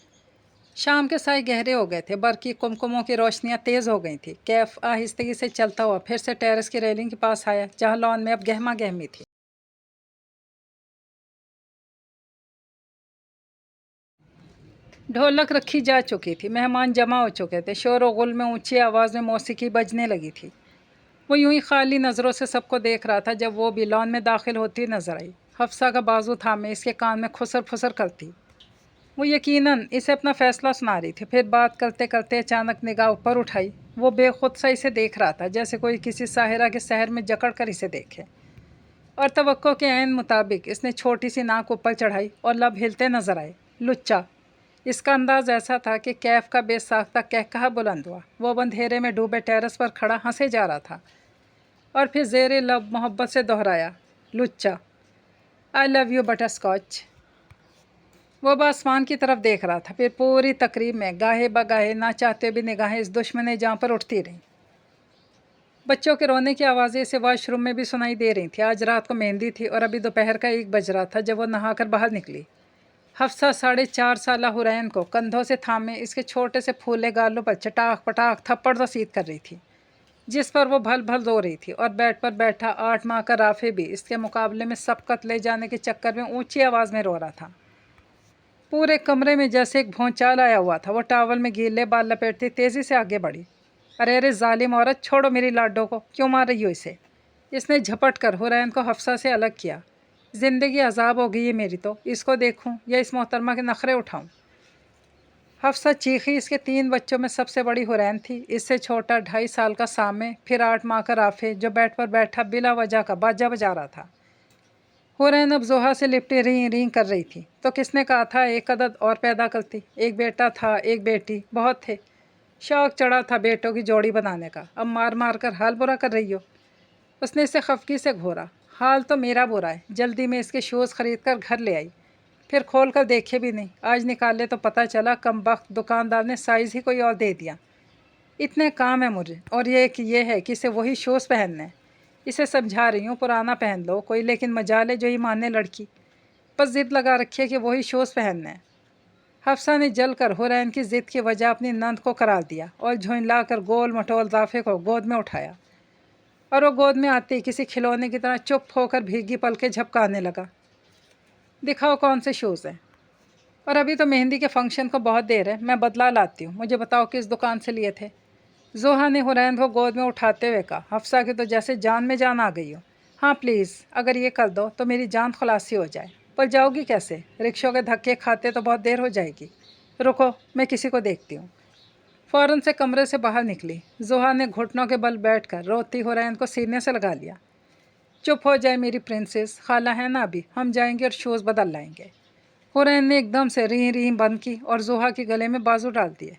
शाम के साए गहरे हो गए थे, बरकी कुमकुमों की रोशनियाँ तेज़ हो गई थी। कैफ आहिस्तगी से चलता हुआ फिर से टेरेस की रेलिंग के पास आया, जहाँ लॉन में अब गहमा गहमी थी। ढोलक रखी जा चुकी थी, मेहमान जमा हो चुके थे, शोर व गुल में ऊंची आवाज़ में मौसीकी बजने लगी थी। वो यूं ही खाली नज़रों से सबको देख रहा था जब वो भी लॉन में दाखिल होती नजर आई। हफ्सा का बाजू थामे इसके कान में खुसर फुसर करती। वो यकीनन इसे अपना फ़ैसला सुना रही थी। फिर बात करते करते अचानक निगाह ऊपर उठाई। वो बेखुद सा इसे देख रहा था, जैसे कोई किसी साहिरा के शहर में जकड़ कर इसे देखे। और तवक्को के ऐन मुताबिक इसने छोटी सी नाक ऊपर चढ़ाई और लब हिलते नजर आए। लुच्चा! इसका अंदाज ऐसा था कि कैफ का बेसाख्ता कहकहा बुलंद हुआ। वो अंधेरे में डूबे टेरेस पर खड़ा हंसे जा रहा था और फिर ज़ेरे लब मोहब्बत से दोहराया, लुच्चा, I love you butterscotch. वो अब आसमान की तरफ देख रहा था। फिर पूरी तकरीब में गाहे बगाहे ना चाहते भी निगाहें इस दुश्मन जहाँ पर उठती रहीं। बच्चों के रोने की आवाज़ें इसे वॉशरूम में भी सुनाई दे रही थी। आज रात को मेहंदी थी और अभी दोपहर का 1 बज रहा था जब वो नहाकर बाहर निकली। हफ्सा 4.5 साला हुरैन को कंधों से थामे इसके छोटे से फूले गालों पर चटाक पटाक थप्पड़ रसीद कर रही थी, जिस पर वो भल भल रो रही थी। और बेड पर बैठा 8 माह का राफे भी इसके मुकाबले में सबकत ले जाने के चक्कर में ऊंची आवाज़ में रो रहा था। पूरे कमरे में जैसे एक भौचाल आया हुआ था। वो टावल में गीले बाल लपेटती तेज़ी से आगे बढ़ी। अरे अरे जालिम औरत, छोड़ो मेरी लाडो को, क्यों मार रही हो इसे? इसने झपट कर हुरैन को हफ्सा से अलग किया। ज़िंदगी अजाब हो गई है मेरी तो, इसको देखूं या इस मोहतरमा के नखरे उठाऊं? हफ्सा चीखी। इसके 3 बच्चों में सबसे बड़ी हुरैन थी। इससे छोटा 2.5 साल का सामे, फिर 8 माह का राफे जो बेड पर बैठा बिला वजह का बाजा बजा रहा था। हुरैन अब जोहा से लिपटी रीं रीं कर रही थी। तो किसने कहा था एक अदद और पैदा करती? एक बेटा था, एक बेटी, बहुत थे। शौक चढ़ा था बेटों की जोड़ी बनाने का, अब मार मार कर हाल बुरा कर रही हो। उसने इसे खफकी से घोरा। हाल तो मेरा बुरा है, जल्दी में इसके शूज़ खरीद कर घर ले आई, फिर खोल कर देखे भी नहीं। आज निकाले तो पता चला कमबख्त दुकानदार ने साइज़ ही कोई और दे दिया। इतने काम है मुझे, और ये है कि इसे वही शूज़ पहनने हैं। इसे समझा रही हूँ पुराना पहन लो कोई, लेकिन मजाल है जो ही माने लड़की, बस ज़िद लगा रखी है कि वही शूज़ पहनने हैं। हफ्सा ने जलकर हुरैन की ज़िद की वजह अपनी नंद को करार दिया और झुंझला कर गोल मटोल ज़ाफ़े को गोद में उठाया और वो गोद में आते ही किसी खिलौने की तरह चुप होकर भीगी पलकें झपकाने लगा। दिखाओ कौन से शूज़ हैं। और अभी तो मेहंदी के फंक्शन को बहुत देर है, मैं बदला लाती हूँ, मुझे बताओ किस दुकान से लिए थे। जोहा ने हुरैन को गोद में उठाते हुए कहा। हफ्सा की तो जैसे जान में जान आ गई हो। हाँ प्लीज़, अगर ये कर दो तो मेरी जान खुलासी हो जाए। पर जाओगी कैसे? रिक्शों के धक्के खाते तो बहुत देर हो जाएगी। रुको, मैं किसी को देखती हूँ। फ़ौरन से कमरे से बाहर निकली। जोहा ने घुटनों के बल बैठकर रोती हुरैन को सीने से लगा लिया। चुप हो जाए मेरी प्रिंसेस, खाला है ना, अभी हम जाएंगे और शूज़ बदल लाएंगे। हुरैन ने एकदम से रीं रीं बंद की और जोहा के गले में बाजू डाल दिए।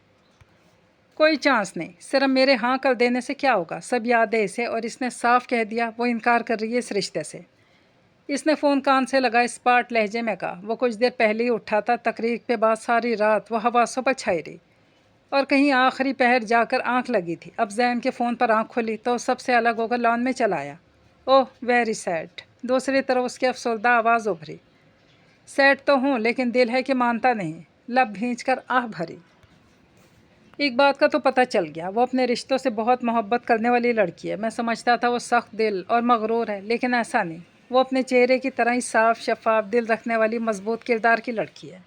कोई चांस नहीं, सिर्फ मेरे हाँ कर देने से क्या होगा, सब याद है इसे, और इसने साफ कह दिया वो इनकार कर रही है इस रिश्ते से। इसने फ़ोन कान से लगा स्पार्ट लहजे में कहा। वो कुछ देर पहले ही उठा था, तकरीर के बाद सारी रात वो हवासों पर छाई रही और कहीं आखिरी पहर जाकर आंख लगी थी। अब जैन के फ़ोन पर आंख खुली तो सबसे अलग होकर लॉन में चला आया। Oh very sad. दूसरी तरफ उसकी अफसरदा आवाज़ उभरी। सैड तो हूँ लेकिन दिल है कि मानता नहीं। लब भींच कर आह भरी। एक बात का तो पता चल गया, वो अपने रिश्तों से बहुत मोहब्बत करने वाली लड़की है। मैं समझता था वो सख्त दिल और मगरूर है, लेकिन ऐसा नहीं। वो अपने चेहरे की तरह ही साफ शफाफ दिल रखने वाली मजबूत किरदार की लड़की है।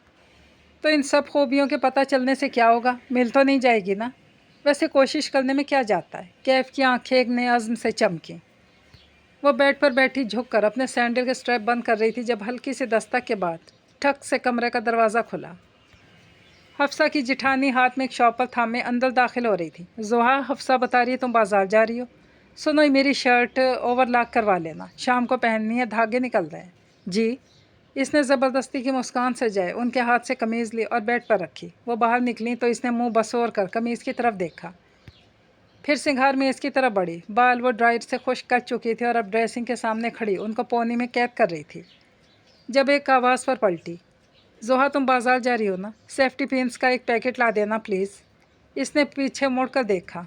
तो इन सब खूबियों के पता चलने से क्या होगा, मिल तो नहीं जाएगी ना। वैसे कोशिश करने में क्या जाता है। कैफ की आंखें एक नए अज़्म से चमकी। वो बेड पर बैठी झुककर अपने सैंडल के स्ट्रैप बंद कर रही थी जब हल्की सी दस्तक के बाद ठक से कमरे का दरवाज़ा खुला। हफ्सा की जिठानी हाथ में एक शॉपर थामे अंदर दाखिल हो रही थी। जोहा, हफ्सा बता रही है तुम बाजार जा रही हो। सुनो, मेरी शर्ट ओवरलॉक करवा लेना, शाम को पहननी है, धागे निकल रहे हैं। जी। इसने ज़बरदस्ती की मुस्कान सजाए उनके हाथ से कमीज़ ली और बेड पर रखी। वो बाहर निकली तो इसने मुंह बसोर कर कमीज़ की तरफ देखा, फिर सिंगार मेज़ की तरफ बढ़ी। बाल वो ड्रायर से खुश्क कर चुकी थी और अब ड्रेसिंग के सामने खड़ी उनको पौनी में कैद कर रही थी जब एक आवाज़ पर पलटी। जोहा, तुम बाजार जा रही हो ना, सेफ्टी पिन्स का एक पैकेट ला देना प्लीज़। इसने पीछे मुड़कर देखा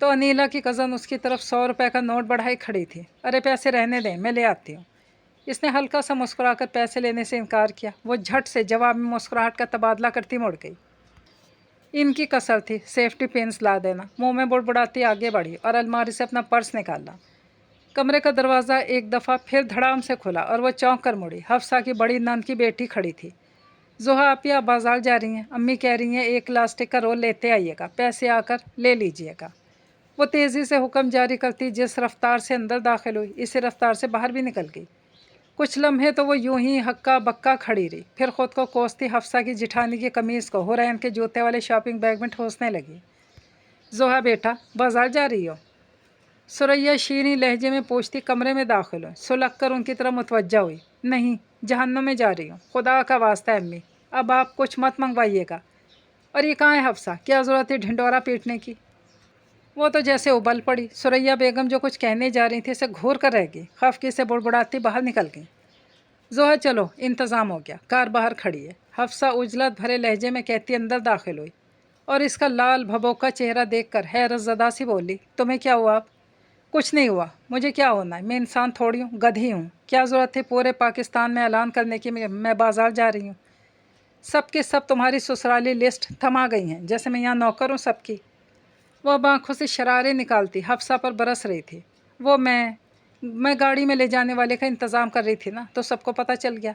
तो अनीला की कज़न उसकी तरफ 100 रुपये का नोट बढ़ाई खड़ी थी। अरे पैसे रहने दें, मैं ले आती हूँ। इसने हल्का सा मुस्कुराकर पैसे लेने से इनकार किया। वो झट से जवाब में मुस्कुराहट का तबादला करती मुड़ गई। इनकी कसर थी सेफ्टी पिन्स ला देना। मुंह में बुड़बुड़ाती आगे बढ़ी और अलमारी से अपना पर्स निकाला। कमरे का दरवाज़ा एक दफ़ा फिर धड़ाम से खुला और वह चौंक कर मुड़ी। हफ्सा की बड़ी नंद की बेटी खड़ी थी। जोहा, आप या बाजार जा रही हैं? अम्मी कह रही हैं एक इलास्टिक का रोल लेते आइएगा, पैसे आकर ले लीजिएगा। वो तेज़ी से हुक्म जारी करती जिस रफ्तार से अंदर दाखिल हुई, इसी रफ्तार से बाहर भी निकल गई। कुछ लम्हे तो वो यूं ही हक्का बक्का खड़ी रही, फिर ख़ुद को कोसती हफ्सा की जिठानी की कमीज़ को हुरैन के जूते वाले शॉपिंग बैग में ठोसने लगी। जोहा बेटा, बाजार जा रही हो? सुरैया शीरी लहजे में पूछती कमरे में दाखिल हुई। सुलग कर उनकी तरफ मुतवज्जा हुई। नहीं, जहन्नुम में जा रही हूँ, खुदा का वास्ता है अम्मी, अब आप कुछ मत मंगवाइएगा। और ये कहाँ है हफ्सा, क्या ज़रूरत है ढिंडोरा पीटने की। वो तो जैसे उबल पड़ी। सुरैया बेगम जो कुछ कहने जा रही थी इसे घूर कर रह गई। खफकी से बुड़बुड़ाती बाहर निकल गई। जोहा, चलो इंतज़ाम हो गया, कार बाहर खड़ी है। हफ्सा उजलत भरे लहजे में कहती अंदर दाखिल हुई और इसका लाल भभोका चेहरा देखकर हैरत ज़दा सी बोली, तुम्हें क्या हुआ? कुछ नहीं हुआ, मुझे क्या होना है, मैं इंसान थोड़ी हूँ, गधी हूँ। क्या ज़रूरत है पूरे पाकिस्तान में ऐलान करने की मैं बाजार जा रही हूँ। सब के सब तुम्हारी ससुराली लिस्ट थमा गई हैं, जैसे मैं यहाँ नौकर हूँ सबकी। वह अब आँखों से शरारे निकालती हफ्सा पर बरस रही थी। वो मैं गाड़ी में ले जाने वाले का इंतज़ाम कर रही थी ना, तो सबको पता चल गया।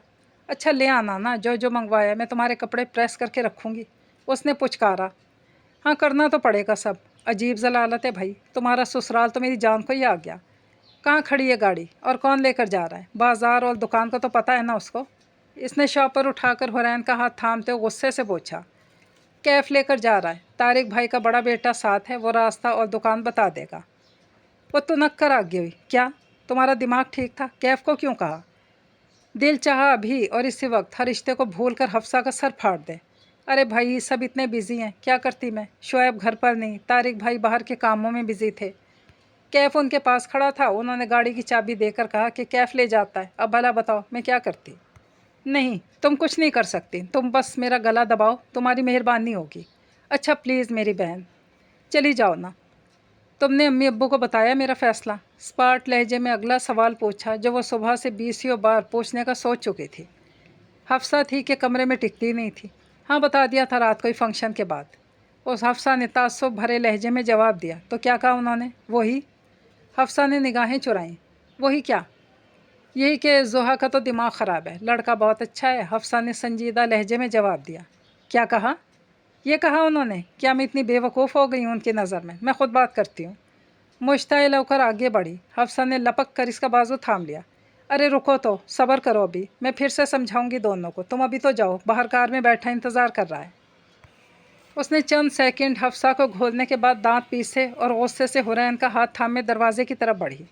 अच्छा ले आना ना जो जो मंगवाया, मैं तुम्हारे कपड़े प्रेस करके रखूँगी। उसने पुचकारा। हाँ करना तो पड़ेगा सब। अजीब जलालत है भाई, तुम्हारा ससुराल तो मेरी जान को ही आ गया। कहाँ खड़ी है गाड़ी और कौन लेकर जा रहा है? बाजार और दुकान का तो पता है ना उसको। इसने शॉपर उठाकर हुरैन का हाथ थामते हुए गुस्से से पूछा। कैफ लेकर जा रहा है, तारिक भाई का बड़ा बेटा साथ है, वो रास्ता और दुकान बता देगा। वो तुनक कर आगे हुई। क्या तुम्हारा दिमाग ठीक था? कैफ को क्यों कहा? दिल चाहा अभी और इसी वक्त हर रिश्ते को भूल कर हफ्सा का सर फाड़ दे। अरे भाई सब इतने बिजी हैं, क्या करती मैं। शोएब घर पर नहीं, तारिक भाई बाहर के कामों में बिजी थे। कैफ उनके पास खड़ा था, उन्होंने गाड़ी की चाबी देकर कहा कि कैफ ले जाता है। अब भला बताओ मैं क्या करती। नहीं, तुम कुछ नहीं कर सकती, तुम बस मेरा गला दबाओ, तुम्हारी मेहरबानी होगी। अच्छा प्लीज़ मेरी बहन, चली जाओ ना। तुमने अम्मी अब्बू को बताया मेरा फ़ैसला? स्पार्ट लहजे में अगला सवाल पूछा जो वो सुबह से 20 बार पूछने का सोच चुकी थी। हफ्सा थी कि कमरे में टिकती नहीं थी। हाँ बता दिया था रात को ही फंक्शन के बाद। उस हफ्सा ने ताज्जुब भरे लहजे में जवाब दिया। तो क्या कहा उन्होंने? वही। हफ्सा ने निगाहें चुराईं। वही क्या? यही कि ज़ोहा का तो दिमाग ख़राब है, लड़का बहुत अच्छा है, हफ्सा ने संजीदा लहजे में जवाब दिया। क्या कहा? ये कहा उन्होंने? क्या मैं इतनी बेवकूफ़ हो गई हूँ उनकी नज़र में? मैं ख़ुद बात करती हूँ। मुश्ताइल होकर आगे बढ़ी। हफ्सा ने लपक कर इसका बाजू थाम लिया। अरे रुको तो, सब्र करो, अभी मैं फिर से समझाऊंगी दोनों को, तुम अभी तो जाओ, बाहर कार में बैठा इंतज़ार कर रहा है। उसने चंद सेकंड हफ्सा को घोलने के बाद दांत पीसे और गुस्से से हुरैन का हाथ थामे दरवाजे की तरफ बढ़ी।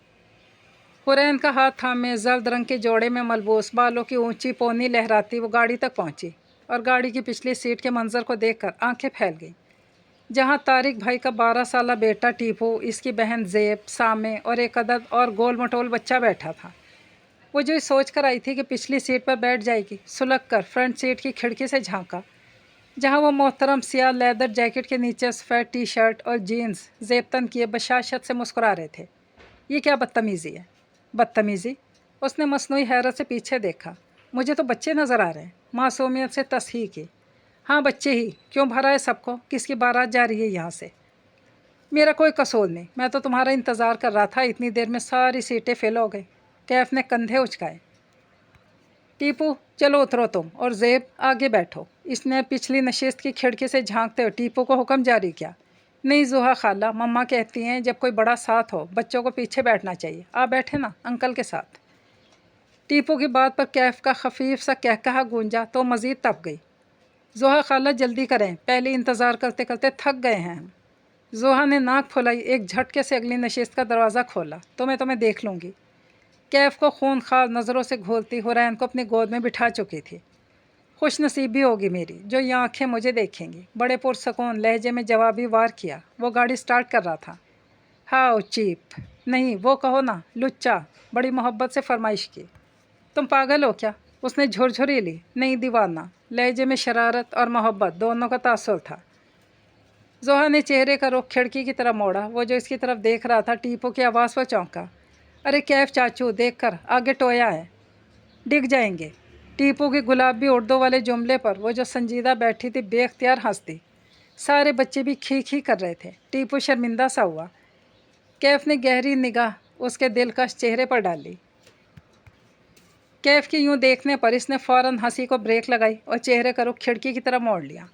हुरैन का हाथ थामे जर्द रंग के जोड़े में मलबूस बालों की ऊंची पोनी लहराती वो गाड़ी तक पहुंची और गाड़ी की पिछली सीट के मंजर को देखकर आंखें फैल गईं, जहां तारिक भाई का 12 साला बेटा टीपू, इसकी बहन ज़ेब, सामे और एक अदद और गोल मटोल बच्चा बैठा था। वो जो सोच कर आई थी कि पिछली सीट पर बैठ जाएगी, सुलग कर फ्रंट सीट की खिड़की से झांका, जहां वो मोहतरम सियाह लेदर जैकेट के नीचे सफ़ेद टी शर्ट और जीन्स ज़ेबतन किए बशाशत से मुस्कुरा रहे थे। ये क्या बदतमीज़ी है? बदतमीज़ी? उसने मसनूई हैरत से पीछे देखा। मुझे तो बच्चे नज़र आ रहे हैं। मासूमियत से तस्हीह की। हाँ बच्चे ही, क्यों भरा है सबको? किसकी बारात जा रही है यहाँ से? मेरा कोई कसूर नहीं, मैं तो तुम्हारा इंतज़ार कर रहा था, इतनी देर में सारी सीटें फिल हो गई। कैफ ने कंधे उचकाए। टीपू चलो उतरो तुम, और ज़ेब आगे बैठो। इसने पिछली नशिस्त की खिड़की से झांकते हुए टीपू को हुक्म जारी किया। नहीं ज़ोहा खाला, मम्मा कहती हैं जब कोई बड़ा साथ हो बच्चों को पीछे बैठना चाहिए। आप बैठे ना अंकल के साथ। टीपू की बात पर कैफ का खफीफ सा कहकहा गूंजा तो मज़ीद तप गई। ज़ोहा खाला जल्दी करें, पहले इंतज़ार करते करते थक गए हैं हम। ज़ोहा ने नाक फुलाई, एक झटके से अगली नशिस्त का दरवाज़ा खोला। तो मैं तुम्हें देख लूँगी। कैफ को खूनखार नज़रों से घोलती हुरैन को अपनी गोद में बिठा चुकी थी। खुश नसीबी होगी मेरी जो ये आँखें मुझे देखेंगी, बड़े पुरसकून लहजे में जवाबी वार किया। वो गाड़ी स्टार्ट कर रहा था। हाउ चीप, नहीं वो कहो ना लुच्चा, बड़ी मोहब्बत से फरमाइश की। तुम पागल हो क्या? उसने झुरझुरी ली। नहीं दीवाना, लहजे में शरारत और मोहब्बत दोनों का तासुर था। ज़ोहा ने चेहरे का रुख खिड़की की तरफ मोड़ा। वो जो इसकी तरफ देख रहा था टीपू की आवाज़ पर चौंका। अरे कैफ चाचू, देख कर आगे टोया है, डिग जाएंगे। टीपू की गुलाबी उर्दू वाले जुमले पर वो जो संजीदा बैठी थी बेख्तियार हंसती। सारे बच्चे भी खी खी कर रहे थे। टीपू शर्मिंदा सा हुआ। कैफ ने गहरी निगाह उसके दिलकश चेहरे पर डाली। कैफ की यूं देखने पर इसने फ़ौरन हंसी को ब्रेक लगाई और चेहरे का रुख खिड़की की तरफ मोड़ लिया।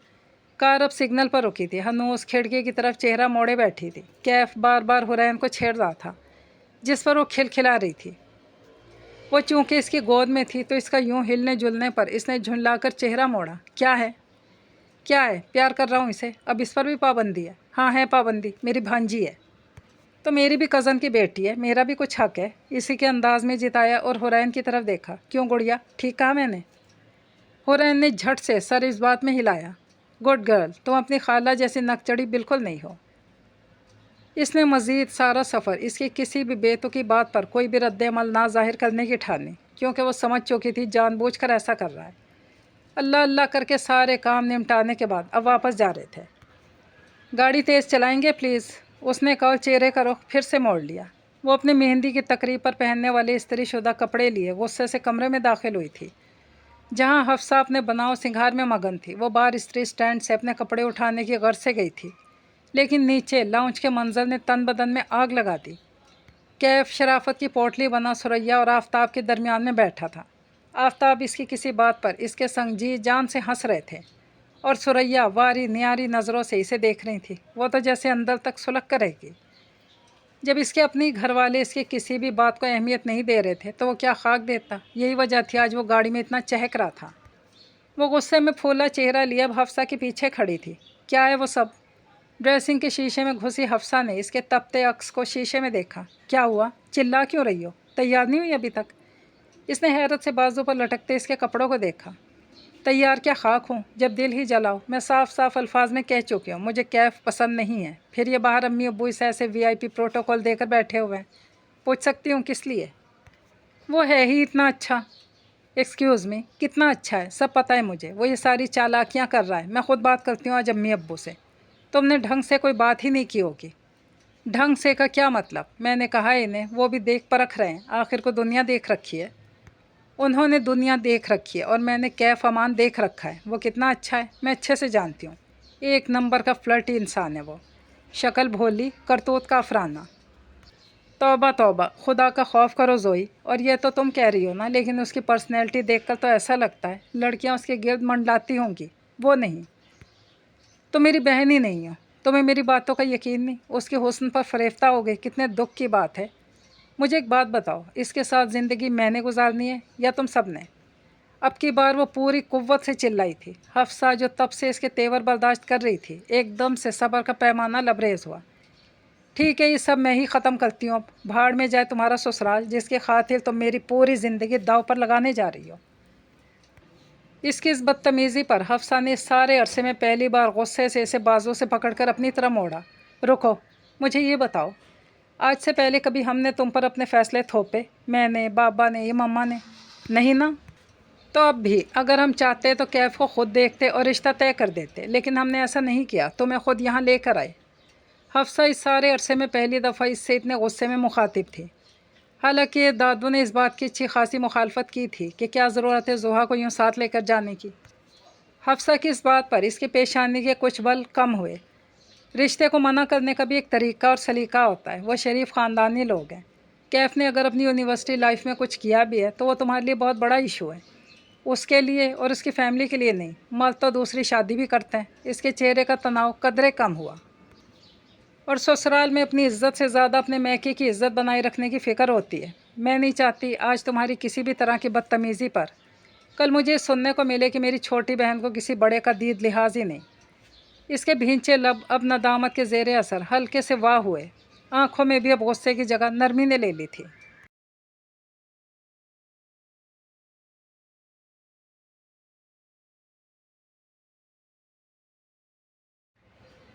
कार अब सिग्नल पर रुकी थी। हनूस खिड़की की तरफ चेहरा मोड़े बैठी थी। कैफ बार बार हुरैन को छेड़ रहा था, जिस पर वो खिलखिला रही थी। वो चूंकि इसकी गोद में थी तो इसका यूं हिलने जुलने पर इसने झुंडलाकर चेहरा मोड़ा। क्या है? क्या है? प्यार कर रहा हूँ इसे, अब इस पर भी पाबंदी है? हाँ है पाबंदी, मेरी भांजी है। तो मेरी भी कज़न की बेटी है, मेरा भी कुछ हक है। इसी के अंदाज में जिताया और हुरैन की तरफ देखा। क्यों गुड़िया, ठीक कहा मैंने? हुरैन ने झट से सर इस बात में हिलाया। गुड गर्ल, तुम अपनी खाला जैसी नकचड़ी बिल्कुल नहीं हो। इसने मज़ीद सारा सफ़र इसकी किसी भी बेतुकी बात पर कोई भी रद्द-ए-अमल ना ज़ाहिर करने की ठानी, क्योंकि वो समझ चुकी थी जानबूझकर ऐसा कर रहा है। अल्लाह अल्लाह करके सारे काम निपटाने के बाद अब वापस जा रहे थे। गाड़ी तेज़ चलाएंगे प्लीज़, उसने कहा। चेहरे का रुख फिर से मोड़ लिया। वो अपने मेहंदी की तकरीब पर पहनने वाले इस्त्रीशुदा कपड़े लिए गुस्से से कमरे में दाखिल हुई थी, जहाँ हफ्सा अपने बनाव सिंगार में मगन थी। वो बाहर इस्त्री स्टैंड से अपने कपड़े उठाने की गर्ज से गई थी, लेकिन नीचे लाउंज के मंजर ने तन बदन में आग लगा दी। कैफ शराफत की पोटली बना सुरैया और आफताब के दरमियान में बैठा था। आफताब इसकी किसी बात पर इसके संग जी जान से हंस रहे थे और सुरैया वारी नियारी नज़रों से इसे देख रही थी। वो तो जैसे अंदर तक सुलग कर रहेगी। जब इसके अपनी घर वाले इसकी किसी भी बात को अहमियत नहीं दे रहे थे तो वो क्या खाक देता। यही वजह थी आज वो गाड़ी में इतना चहक रहा था। वो गुस्से में फूला चेहरा लिए अब हफ्सा के पीछे खड़ी थी। क्या है वो सब? ड्रेसिंग के शीशे में घुसी हफ्सा ने इसके तपते अक्स को शीशे में देखा। क्या हुआ, चिल्ला क्यों रही हो? तैयार नहीं हुई अभी तक? इसने हैरत से बाजू पर लटकते इसके कपड़ों को देखा। तैयार क्या खाक हूँ, जब दिल ही जलाओ। मैं साफ साफ अल्फाज में कह चुकी हूँ मुझे कैफ पसंद नहीं है। फिर ये बाहर अम्मी अब्बू इसे ऐसे VIP प्रोटोकॉल देकर बैठे हुए हैं। पूछ सकती हूँ किस लिए? वो है ही इतना अच्छा। एक्सक्यूज़ मी, कितना अच्छा है सब पता है मुझे। वो ये सारी चालाकियाँ कर रहा है। मैं ख़ुद बात करती हूँ आज अम्मी अब्बू से। तुमने ढंग से कोई बात ही नहीं की होगी। ढंग से का क्या मतलब? मैंने कहा इन्हें, वो भी देख परख रहे हैं, आखिर को दुनिया देख रखी है। انہوں نے دنیا دیکھ رکھی ہے اور میں نے کیف امان دیکھ رکھا ہے. وہ کتنا اچھا ہے میں اچھے سے جانتی ہوں. ایک نمبر کا فلرٹی انسان ہے وہ. شکل بھولی، کرتوت کا افرانہ. توبہ توبہ، خدا کا خوف کرو زوئی. اور یہ تو تم کہہ رہی ہو نا، لیکن اس کی پرسنالٹی دیکھ کر تو ایسا لگتا ہے لڑکیاں اس کے گرد منڈلاتی ہوں گی. وہ نہیں. تو میری بہن ہی نہیں ہو. تمہیں میری باتوں کا یقین نہیں؟ اس کے حسن پر فریفتہ ہو گئی. کتنے دکھ کی بات ہے. مجھے ایک بات بتاؤ، اس کے ساتھ زندگی میں نے گزارنی ہے یا تم سب نے؟ اب کی بار وہ پوری قوت سے چلائی تھی. حفصہ جو تب سے اس کے تیور برداشت کر رہی تھی، ایک دم سے صبر کا پیمانہ لبریز ہوا. ٹھیک ہے، یہ سب میں ہی ختم کرتی ہوں اب. بھاڑ میں جائے تمہارا سسرال، جس کی خاطر تم میری پوری زندگی داؤ پر لگانے جا رہی ہو. اس کی اس بدتمیزی پر حفصہ نے سارے عرصے میں پہلی بار غصے سے اسے بازو سے پکڑ کر اپنی طرف موڑا. رکو، مجھے یہ بتاؤ، آج سے پہلے کبھی ہم نے تم پر اپنے فیصلے تھوپے؟ میں نے، بابا نے یا مما نے؟ نہیں نا. تو اب بھی اگر ہم چاہتے تو کیف کو خود دیکھتے اور رشتہ طے کر دیتے، لیکن ہم نے ایسا نہیں کیا. تمہیں خود یہاں لے کر آئے. حفصہ اس سارے عرصے میں پہلی دفعہ اس سے اتنے غصے میں مخاطب تھی. حالانکہ دادو نے اس بات کی اچھی خاصی مخالفت کی تھی کہ کیا ضرورت ہے زحا کو یوں ساتھ لے کر جانے کی. حفصہ کی اس بات پر اس کی پیشانی کے کچھ بل کم ہوئے. رشتے کو منع کرنے کا بھی ایک طریقہ اور سلیقہ ہوتا ہے. وہ شریف خاندانی لوگ ہیں. کیف نے اگر اپنی یونیورسٹی لائف میں کچھ کیا بھی ہے تو وہ تمہارے لیے بہت بڑا ایشو ہے. اس کے لیے اور اس کی فیملی کے لیے نہیں. مرد تو دوسری شادی بھی کرتے ہیں. اس کے چہرے کا تناؤ قدرے کم ہوا. اور سسرال میں اپنی عزت سے زیادہ اپنے میکے کی عزت بنائے رکھنے کی فکر ہوتی ہے. میں نہیں چاہتی آج تمہاری کسی بھی طرح کی بدتمیزی پر کل مجھے سننے کو ملے کہ میری چھوٹی بہن کو کسی بڑے کا دید لحاظ ہی نہیں. اس کے بھینچے لب اب ندامت کے زیر اثر ہلکے سے واہ ہوئے. آنکھوں میں بھی اب غصے کی جگہ نرمی نے لے لی تھی.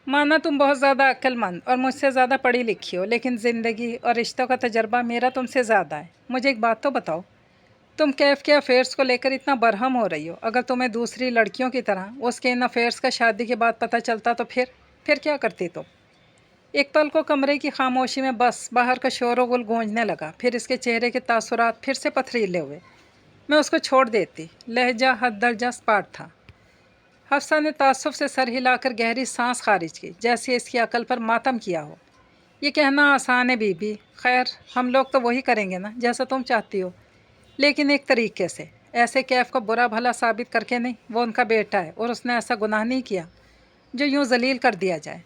مانا تم بہت زیادہ عقل مند اور مجھ سے زیادہ پڑھی لکھی ہو، لیکن زندگی اور رشتوں کا تجربہ میرا تم سے زیادہ ہے. مجھے ایک بات تو بتاؤ، تم کیف کے افیئرس کو لے کر اتنا برہم ہو رہی ہو. اگر تمہیں دوسری لڑکیوں کی طرح اس کے ان افیئرس کا شادی کے بعد پتہ چلتا تو پھر کیا کرتی تم؟ ایک پل کو کمرے کی خاموشی میں بس باہر کا شور و گل گونجنے لگا. پھر اس کے چہرے کے تاثرات پھر سے پتھریلے ہوئے. میں اس کو چھوڑ دیتی. لہجہ حد درجہ اسپاٹ تھا. حفصہ نے تعصب سے سر ہلا کر گہری سانس خارج کی، جیسے اس کی عقل پر ماتم کیا ہو. یہ کہنا آسان ہے بی بی. خیر، ہم لوگ تو وہی کریں گے نا جیسا تم چاہتی ہو، لیکن ایک طریقے سے. ایسے کیف کو برا بھلا ثابت کر کے نہیں. وہ ان کا بیٹا ہے اور اس نے ایسا گناہ نہیں کیا جو یوں ذلیل کر دیا جائے.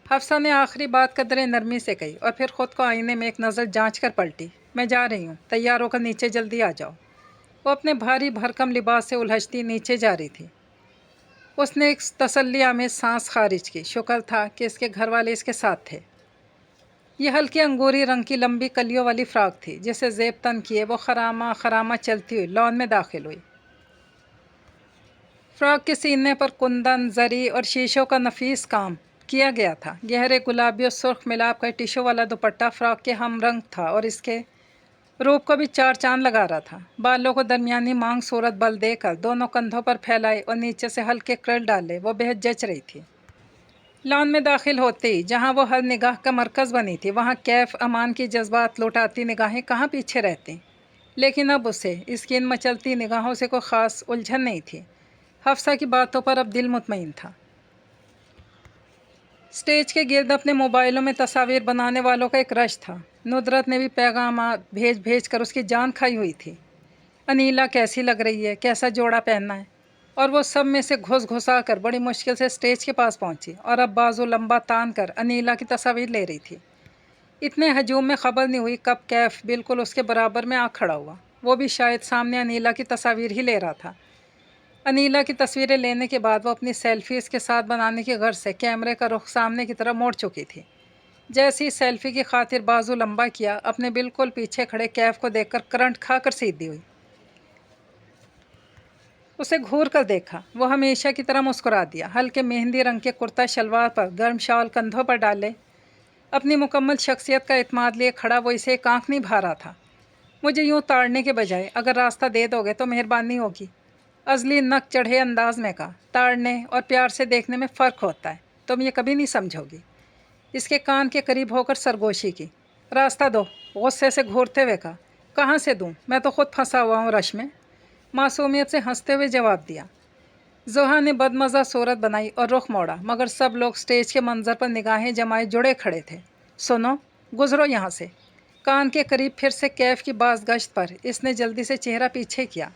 حفصہ نے آخری بات قدرے نرمی سے کہی اور پھر خود کو آئینے میں ایک نظر جانچ کر پلٹی. میں جا رہی ہوں، تیار ہو کر نیچے جلدی آ جاؤ. وہ اپنے بھاری بھرکم لباس سے الجھتی نیچے جا رہی تھی. اس نے ایک تسلی آمیز سانس خارج کی. شکر تھا کہ اس کے گھر والے اس کے ساتھ تھے. یہ ہلکے انگوری رنگ کی لمبی کلیوں والی فراک تھی جسے زیب تن کیے وہ خرامہ خرامہ چلتی ہوئی لان میں داخل ہوئی. فراک کے سینے پر کندن، زری اور شیشوں کا نفیس کام کیا گیا تھا. گہرے گلابی اور سرخ ملاپ کا ٹیشو والا دوپٹہ فراک کے ہم رنگ تھا اور اس کے روپ کو بھی چار چاند لگا رہا تھا. بالوں کو درمیانی مانگ صورت بل دے کر دونوں کندھوں پر پھیلائے اور نیچے سے ہلکے کرل ڈالے وہ بہت جچ رہی تھی. لان میں داخل ہوتے ہی جہاں وہ ہر نگاہ کا مرکز بنی تھی، وہاں کیف امان کی جذبات لوٹاتی نگاہیں کہاں پیچھے رہتی. لیکن اب اسے اس کی ان مچلتی نگاہوں سے کوئی خاص الجھن نہیں تھی. حفصہ کی باتوں پر اب دل مطمئن تھا. اسٹیج کے گرد اپنے موبائلوں میں تصاویر بنانے والوں کا ایک رش تھا. ندرت نے بھی پیغامات بھیج بھیج کر اس کی جان کھائی ہوئی تھی. انیلا کیسی لگ رہی ہے، کیسا جوڑا پہننا ہے. اور وہ سب میں سے گھس گھسا کر بڑی مشکل سے اسٹیج کے پاس پہنچی اور اب بازو لمبا تان کر انیلا کی تصاویر لے رہی تھی. اتنے ہجوم میں خبر نہیں ہوئی کب کیف بالکل اس کے برابر میں آ کھڑا ہوا. وہ بھی شاید سامنے انیلا کی تصاویر ہی لے رہا تھا. انیلا کی تصویریں لینے کے بعد وہ اپنی سیلفی اس کے ساتھ بنانے کی غرض سے کیمرے کا رخ سامنے کی طرف موڑ چکی تھی. جیسی سیلفی کی خاطر بازو لمبا کیا، اپنے بالکل پیچھے کھڑے کیف کو دیکھ کر کرنٹ کھا کر سیدھی ہوئی. اسے گھور کر دیکھا. وہ ہمیشہ کی طرح مسکرا دیا. ہلکے مہندی رنگ کے کرتا شلوار پر گرم شال کندھوں پر ڈالے اپنی مکمل شخصیت کا اعتماد لیے کھڑا وہ اسے ایک آنکھ نہیں بھا رہا تھا. مجھے یوں تاڑنے کے بجائے اگر راستہ دے دو گے تو مہربانی ہوگی. ازلی نک چڑھے انداز میں کہا. تاڑنے اور پیار سے دیکھنے میں فرق ہوتا ہے، تم یہ کبھی نہیں سمجھو گی. اس کے کان کے قریب ہو کر سرگوشی کی. راستہ دو، غصے سے گھورتے ہوئے کہا. कहाँ से दूँ, मैं तो खुद फंसा हुआ हूँ रश में, मासूमियत से हंसते हुए जवाब दिया। जोहा ने बदमज़ा सूरत बनाई और रुख मोड़ा, मगर सब लोग स्टेज के मंजर पर निगाहें जमाए जुड़े खड़े थे। सुनो, गुजरो यहाँ से। कान के करीब फिर से कैफ की बाज गश्त पर इसने जल्दी से चेहरा पीछे किया।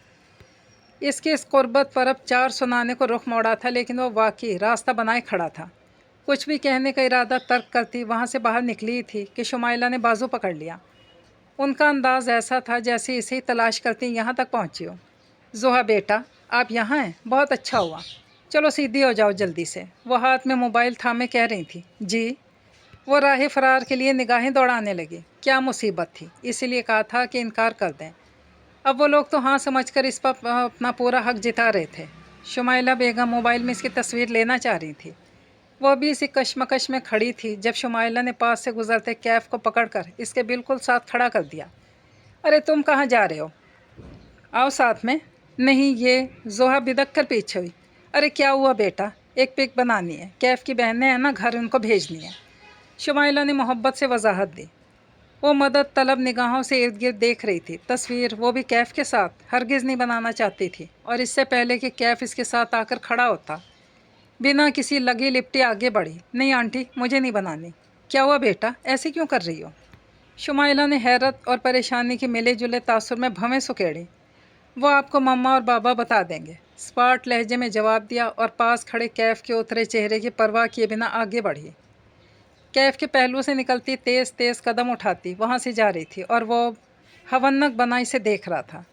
इसकी इस कुर्बत पर अब 4 सुनाने को रुख मोड़ा था, लेकिन वो वाकई रास्ता बनाए खड़ा था। कुछ भी कहने का इरादा तर्क करती वहाँ से बाहर निकली ही थी कि शुमाइला ने बाजू पकड़ लिया। उनका अंदाज़ ऐसा था जैसे इसे तलाश करती यहाँ तक पहुँची हो। जोहा बेटा, आप यहाँ हैं, बहुत अच्छा हुआ। चलो सीधी हो जाओ जल्दी से। वो हाथ में मोबाइल थामे कह रही थी। जी। वो राह फरार के लिए निगाहें दौड़ाने लगी। क्या मुसीबत थी, इसीलिए कहा था कि इनकार कर दें। अब वो लोग तो हाँ समझकर इस पर अपना पूरा हक जिता रहे थे। शुमाइला बेगम मोबाइल में इसकी तस्वीर लेना चाह रही थी। वो भी इसी कश्मकश में खड़ी थी जब शुमाइला ने पास से गुजरते कैफ को पकड़कर इसके बिल्कुल साथ खड़ा कर दिया। अरे तुम कहाँ जा रहे हो, आओ साथ में। नहीं, ये जोहा बिदक कर पीछे हुई। अरे क्या हुआ बेटा, एक पिक बनानी है, कैफ की बहनें हैं ना घर, उनको भेजनी है। शुमाइला ने मोहब्बत से वजाहत दी। वो मदद तलब निगाहों से इर्द गिर्द देख रही थी। तस्वीर वो भी कैफ के साथ हरगिज़ नहीं बनाना चाहती थी, और इससे पहले कि कैफ इसके साथ आकर खड़ा होता बिना किसी लगी लिपटी आगे बढ़ी। नहीं आंटी, मुझे नहीं बनानी। क्या हुआ बेटा, ऐसे क्यों कर रही हो? शुमाइला ने हैरत और परेशानी के मिले जुले तासुर में भवें सुकेड़ी। वो आपको मम्मा और बाबा बता देंगे, स्पार्ट लहजे में जवाब दिया और पास खड़े कैफ के उतरे चेहरे की परवाह किए बिना आगे बढ़ी। कैफ के पहलू से निकलती तेज़ तेज़ कदम उठाती वहाँ से जा रही थी, और वो हवन्नक बनाई से देख रहा था।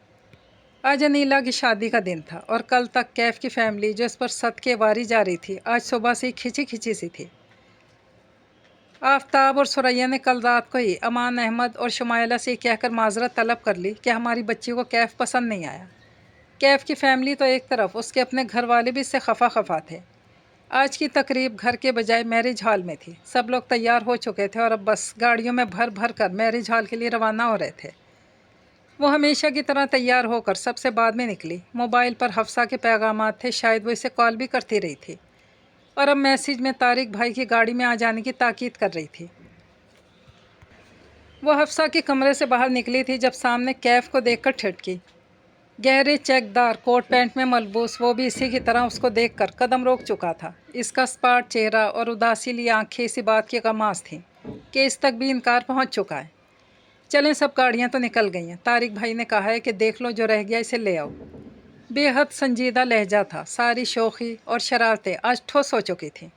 आज अनीला की शादी का दिन था, और कल तक कैफ की फैमिली जो इस पर सदके वारी जा रही थी, आज सुबह से ही खिंची खिंची सी थी। आफ्ताब और सुरैया ने कल रात को ही अमान अहमद और शुमाइला से कहकर माजरत तलब कर ली कि हमारी बच्ची को कैफ पसंद नहीं आया। कैफ की फैमिली तो एक तरफ, उसके अपने घर वाले भी इससे खफा थे। आज की तकरीब घर के बजाय मैरिज हॉल में थी। सब लोग तैयार हो चुके थे और अब बस गाड़ियों में भर भर कर मैरिज हॉल के लिए रवाना हो रहे थे। वो हमेशा की तरह तैयार होकर सबसे बाद में निकली। मोबाइल पर हफ्सा के पैगामात थे, शायद वो इसे कॉल भी करती रही थी, और अब मैसेज में तारिक भाई की गाड़ी में आ जाने की ताकीद कर रही थी। वो हफ्सा के कमरे से बाहर निकली थी जब सामने कैफ को देखकर ठिठकी। गहरे चेकदार कोट पैंट में मलबूस वो भी इसी की तरह उसको देखकर कदम रोक चुका था। इसका स्पार्ट चेहरा और उदासी ली आंखें इसी बात की गमास थीं कि इस तक भी इनकार पहुंच चुका है। चलें, सब गाड़ियां तो निकल गई हैं। तारिक भाई ने कहा है कि देख लो, जो रह गया इसे ले आओ। बेहद संजीदा लहजा था। सारी शोखी और शरारतें आज ठोस हो चुकी थीं।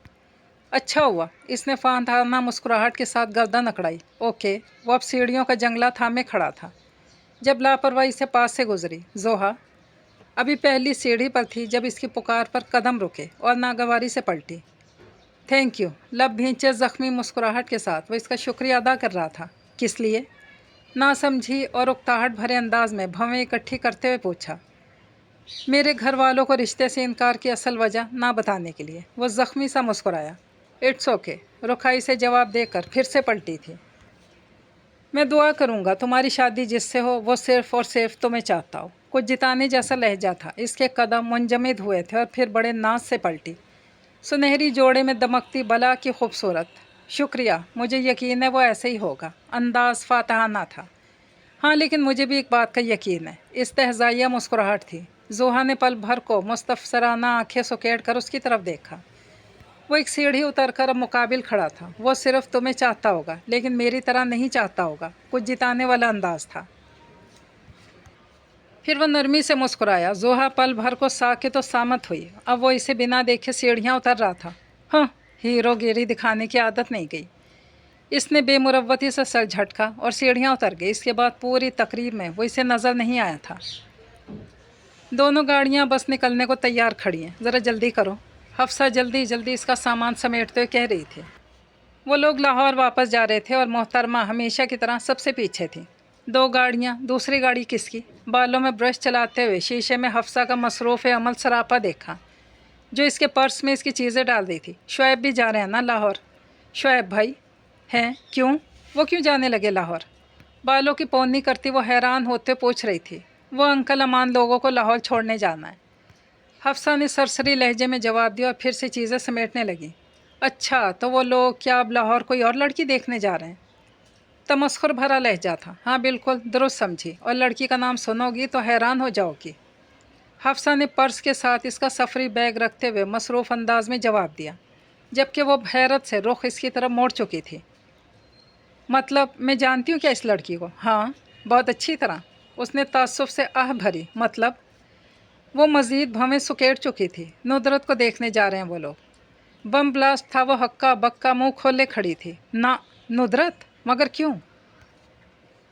अच्छा हुआ, इसने फानताना मुस्कुराहट के साथ गर्दन अकड़ाई। ओके। वो अब सीढ़ियों का जंगला थामे खड़ा था जब लापरवाही से पास से गुजरी। जोहा अभी पहली सीढ़ी पर थी जब इसकी पुकार पर कदम रुके और नागवारी से पलटी। थैंक यू, लब भींचे ज़ख्मी मुस्कुराहट के साथ वो इसका शुक्रिया अदा कर रहा था। किस लिए? नासमझी और उकताहट भरे अंदाज में भवें इकट्ठी करते हुए पूछा। मेरे घर वालों को रिश्ते से इनकार की असल वजह ना बताने के लिए। वो ज़ख्मी सा मुस्कुराया। इट्स ओके, रुखाई से जवाब देकर फिर से पलटी थी। मैं दुआ करूँगा तुम्हारी शादी जिससे हो वो सिर्फ़ और सिर्फ तुम्हें चाहता हो। कुछ जिताने जैसा लहजा था। इसके कदम मुंजमद हुए थे और फिर बड़े नाज से पलटी। सुनहरी जोड़े में दमकती बला की खूबसूरत। शुक्रिया, मुझे यकीन है वो ऐसे ही होगा। अंदाज़ फातहाना था। हाँ, लेकिन मुझे भी एक बात का यकीन है। इस्तेहज़ाइया मुस्कुराहट थी। जोहा ने पल भर को मुस्तफसराना आंखें सुकेड़ कर उसकी तरफ देखा। वो एक सीढ़ी उतरकर अब मुकाबिल खड़ा था। वो सिर्फ तुम्हें चाहता होगा, लेकिन मेरी तरह नहीं चाहता होगा। कुछ जिताने वाला अंदाज था। फिर वो नरमी से मुस्कुराया। जोहा पल भर को साकित तो सामत हुई। अब वो इसे बिना देखे सीढ़ियाँ उतर रहा था। हाँ, हीरोगिरी दिखाने की आदत नहीं गई। इसने बेमुरवती से सर झटका और सीढ़ियाँ उतर गई। इसके बाद पूरी तकरीब में वो इसे नज़र नहीं आया था। दोनों गाड़ियाँ बस निकलने को तैयार खड़ी हैं, ज़रा जल्दी करो। हफ्सा जल्दी जल्दी इसका सामान समेटते हुए कह रही थी। वो लोग लाहौर वापस जा रहे थे और मोहतरमा हमेशा की तरह सबसे पीछे थी। 2 गाड़ियाँ, दूसरी गाड़ी किसकी? बालों में ब्रश चलाते हुए शीशे में हफ्सा का मसरूफ़ अमल सरापा देखा, जो इसके पर्स में इसकी चीज़ें डाल दी थी। शुएब भी जा रहे हैं ना लाहौर? शुएब भाई हैं? क्यों? वो क्यों जाने लगे लाहौर? बालों की पौनी करती वो हैरान होते पूछ रही थी। वो अंकल अमान लोगों को लाहौर छोड़ने जाना है। हफ्सा ने सरसरी लहजे में जवाब दिया और फिर से चीज़ें समेटने लगी। अच्छा, तो वो लोग क्या अब लाहौर कोई और लड़की देखने जा रहे हैं? तमस्खुर भरा लहजा था। हाँ बिल्कुल दुरुस्त समझी, और लड़की का नाम सुनोगी तो हैरान हो जाओगी। हफ्सा ने पर्स के साथ इसका सफरी बैग रखते हुए मसरूफ़ अंदाज में जवाब दिया, जबकि वो हैरत से रुख इसकी तरफ मोड़ चुकी थी। मतलब मैं जानती हूँ क्या इस लड़की को? हाँ बहुत अच्छी तरह। उसने ताज्जुब से आह भरी। मतलब? वो मज़ीद भवें सुकेड़ चुकी थी। नुदरत को देखने जा रहे हैं वो लोग। बम ब्लास्ट था। वो हक्का बक्का मुंह खोले खड़ी थी। ना नुदरत, मगर क्यों?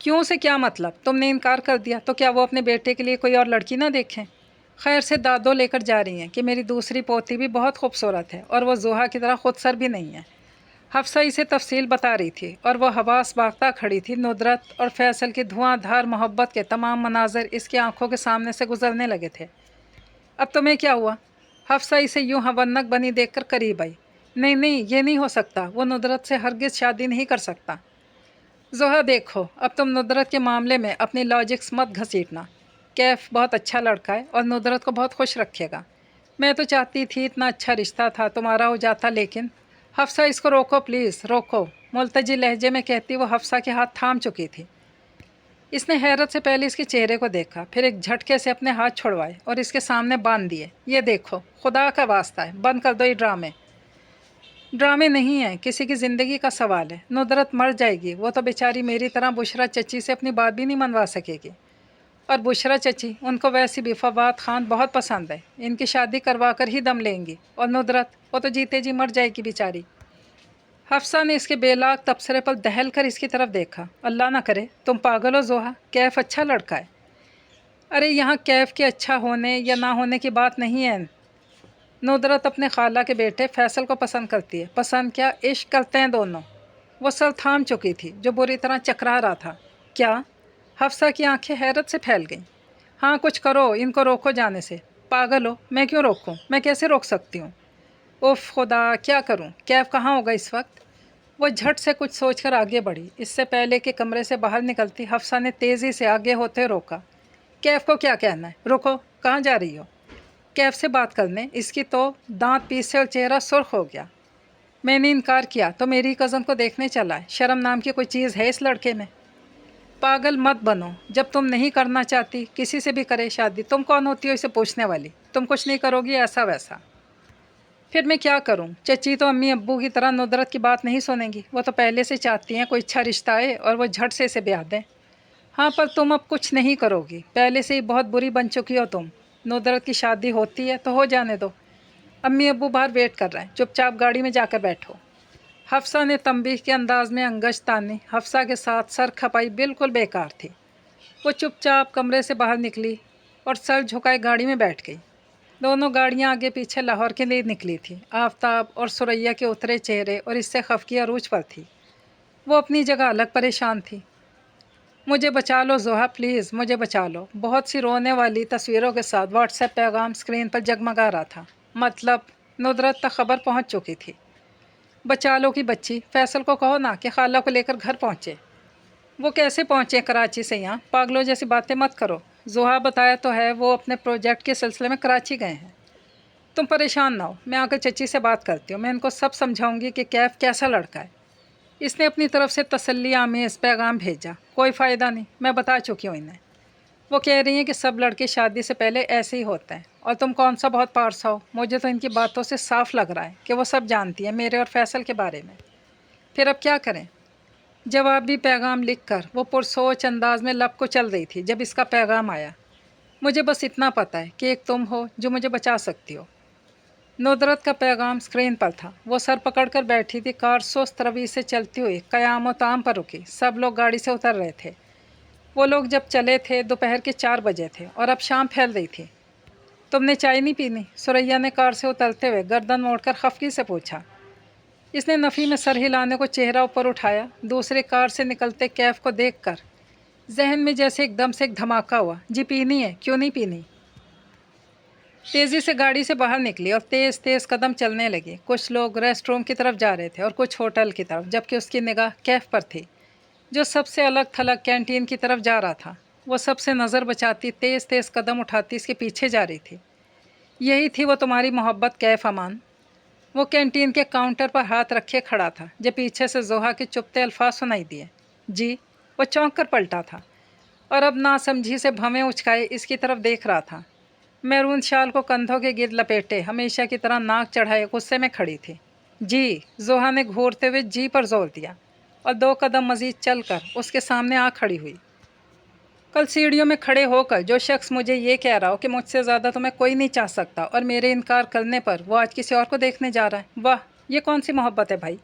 क्यों से क्या मतलब? तुमने इनकार कर दिया तो क्या वो अपने बेटे के लिए कोई और लड़की ना देखें? खैर से दादो लेकर जा रही हैं कि मेरी दूसरी पोती भी बहुत खूबसूरत है और वो जोहा की तरह खुदसर भी नहीं है। हफ्सा इसे तफसील बता रही थी और वह हवास बागता खड़ी थी। नुदरत और फैसल की धुआंधार मोहब्बत के तमाम मनाजर इसकी आंखों के सामने से गुजरने लगे थे। अब तुम्हें क्या हुआ? हफ्सा इसे यूं हवन्नक बनी देखकर करीब आई। नहीं नहीं, ये नहीं हो सकता। वो नुदरत से हरगिज़ शादी नहीं कर सकता। जोहा देखो, अब तुम नुदरत के मामले में अपनी लॉजिक्स मत घसीटना। कैफ बहुत अच्छा लड़का है और नुदरत को बहुत खुश रखेगा। मैं तो चाहती थी इतना अच्छा रिश्ता था तुम्हारा हो जाता, लेकिन हफ्सा इसको रोको प्लीज़, रोको। मुल्तजी लहजे में कहती वो हफ्सा के हाथ थाम चुकी थी। इसने हैरत से पहले इसके चेहरे को देखा, फिर एक झटके से अपने हाथ छुड़वाए और इसके सामने बांध दिए। ये देखो, खुदा का वास्ता है, बंद कर दो ये ड्रामे। ड्रामे नहीं है, किसी की ज़िंदगी का सवाल है। नुदरत मर जाएगी, वो तो बेचारी मेरी तरह बुशरा चची से अपनी बात भी नहीं मनवा सकेगी। और बुशरा चची, उनको वैसी भी फवाद खान बहुत पसंद है। इनकी शादी करवा कर ही दम लेंगी। और नुदरत, वो तो जीते जी मर जाएगी बेचारी। हफ्सा ने इसके बेलाग तबसरे पर दहल कर इसकी तरफ देखा। अल्लाह ना करे तुम पागल हो जोहा, कैफ अच्छा लड़का है। अरे यहाँ कैफ के अच्छा होने या ना होने की बात नहीं है। नुदरत अपने खाला के बेटे फैसल को पसंद करती है। पसंद क्या, इश्क करते हैं दोनों। वो सर थाम चुकी थी, जो बुरी तरह चकरा रहा था। क्या? हफ्सा की आंखें हैरत से फैल गईं। हाँ कुछ करो, इनको रोको जाने से। पागल हो, मैं क्यों रोकूं? मैं कैसे रोक सकती हूँ? उफ़ खुदा, क्या करूँ? कैफ कहाँ होगा इस वक्त? वो झट से कुछ सोचकर आगे बढ़ी। इससे पहले कि कमरे से बाहर निकलती, हफ्सा ने तेज़ी से आगे होते रोका। कैफ को क्या कहना है? रुको, कहाँ जा रही हो? कैफ से बात करने। इसकी तो दांत पीसे और चेहरा सुर्ख हो गया। मैंने इनकार किया तो मेरी कज़न को देखने चला है। शर्म नाम की कोई चीज़ है इस लड़के में? पागल मत बनो। जब तुम नहीं करना चाहती किसी से भी करे शादी, तुम कौन होती हो इसे पूछने वाली? तुम कुछ नहीं करोगी ऐसा वैसा। फिर मैं क्या करूं? चची तो अम्मी अब्बू की तरह नुदरत की बात नहीं सुनेंगी। वो तो पहले से चाहती हैं कोई अच्छा रिश्ता आए और वो झट से इसे ब्याह दें। हाँ पर तुम अब कुछ नहीं करोगी, पहले से ही बहुत बुरी बन चुकी हो तुम। नुदरत की शादी होती है तो हो जाने दो। अम्मी अब्बू बाहर वेट कर रहे हैं, चुपचाप गाड़ी में जाकर बैठो। हफ्सा ने तंबीह के अंदाज में अंगश तानी। हफ्सा के साथ सर खपाई बिल्कुल बेकार थी। वो चुपचाप कमरे से बाहर निकली और सर झुकाए गाड़ी में बैठ गई। दोनों गाड़ियां आगे पीछे लाहौर के लिए निकली थी। आफताब और सुरैया के उतरे चेहरे और इससे खफकी अरूज पर थी। वो अपनी जगह अलग परेशान थी। मुझे बचा लो जोहा, प्लीज़ मुझे बचा लो। बहुत सी रोने वाली तस्वीरों के साथ व्हाट्सएप पैगाम स्क्रीन पर जगमगा रहा था। मतलब नुदरत तक खबर पहुंच चुकी थी। बचा लो की बच्ची, फैसल को कहो ना कि खाला को लेकर घर पहुंचे। वो कैसे पहुंचे कराची से यहाँ? पागलों जैसी बातें मत करो। जोहा बताया तो है वो अपने प्रोजेक्ट के सिलसिले में कराची गए हैं। तुम परेशान ना हो, मैं आकर चची से बात करती हूँ। मैं इनको सब समझाऊंगी कि कैफ कैसा लड़का है। इसने अपनी तरफ से तसल्ली आमेज़ पैगाम भेजा। कोई फ़ायदा नहीं, मैं बता चुकी हूँ इन्हें। वो कह रही हैं कि सब लड़के शादी से पहले ऐसे ही होते हैं और तुम कौन सा बहुत पारसा हो। मुझे तो इनकी बातों से साफ लग रहा है कि वो सब जानती हैं मेरे और फैसल के बारे में। फिर अब क्या करें? जवाबी पैगाम लिखकर वो पुरसोच अंदाज में लब को चल रही थी जब इसका पैगाम आया। मुझे बस इतना पता है कि एक तुम हो जो मुझे बचा सकती हो। नुदरत का पैगाम स्क्रीन पर था। वो सर पकड़कर बैठी थी। कार सुस्त रवि से चलती हुई क़याम ताम पर रुकी। सब लोग गाड़ी से उतर रहे थे। वो लोग जब चले थे दोपहर के 4 बजे थे और अब शाम फैल रही थी। तुमने चाय नहीं पीनी? सुरैया ने कार से उतरते हुए गर्दन मोड़कर खफकी से पूछा। इसने नफ़ी में सर हिलाने को चेहरा ऊपर उठाया। दूसरे कार से निकलते कैफ को देखकर जहन में जैसे एकदम से एक धमाका हुआ। जी पीनी है, क्यों नहीं पीनी? तेज़ी से गाड़ी से बाहर निकली और तेज़ तेज़ कदम चलने लगी। कुछ लोग रेस्ट रूम की तरफ जा रहे थे और कुछ होटल की तरफ, जबकि उसकी निगाह कैफ पर थी जो सबसे अलग थलग कैंटीन की तरफ जा रहा था। वो सबसे नज़र बचाती तेज़ तेज़ कदम उठाती इसके पीछे जा रही थी। यही थी वो तुम्हारी मोहब्बत कैफ अमान। वो कैंटीन के काउंटर पर हाथ रखे खड़ा था जब पीछे से जोहा के चुपते अल्फाज सुनाई दिए। जी। वो चौंक कर पलटा था और अब नासमझी से भवें उचकाए इसकी तरफ देख रहा था। मैरून शाल को कंधों के गिर्द लपेटे हमेशा की तरह नाक चढ़ाए गुस्से में खड़ी थी। जी, जोहा ने घूरते हुए जी पर जोर दिया और 2 कदम मजीद चलकर उसके सामने आ खड़ी हुई। कल सीढ़ियों में खड़े होकर जो शख्स मुझे ये कह रहा हो कि मुझसे ज़्यादा तुम्हें कोई नहीं चाह सकता और मेरे इनकार करने पर वो आज किसी और को देखने जा रहा है, वाह, ये कौन सी मोहब्बत है भाई।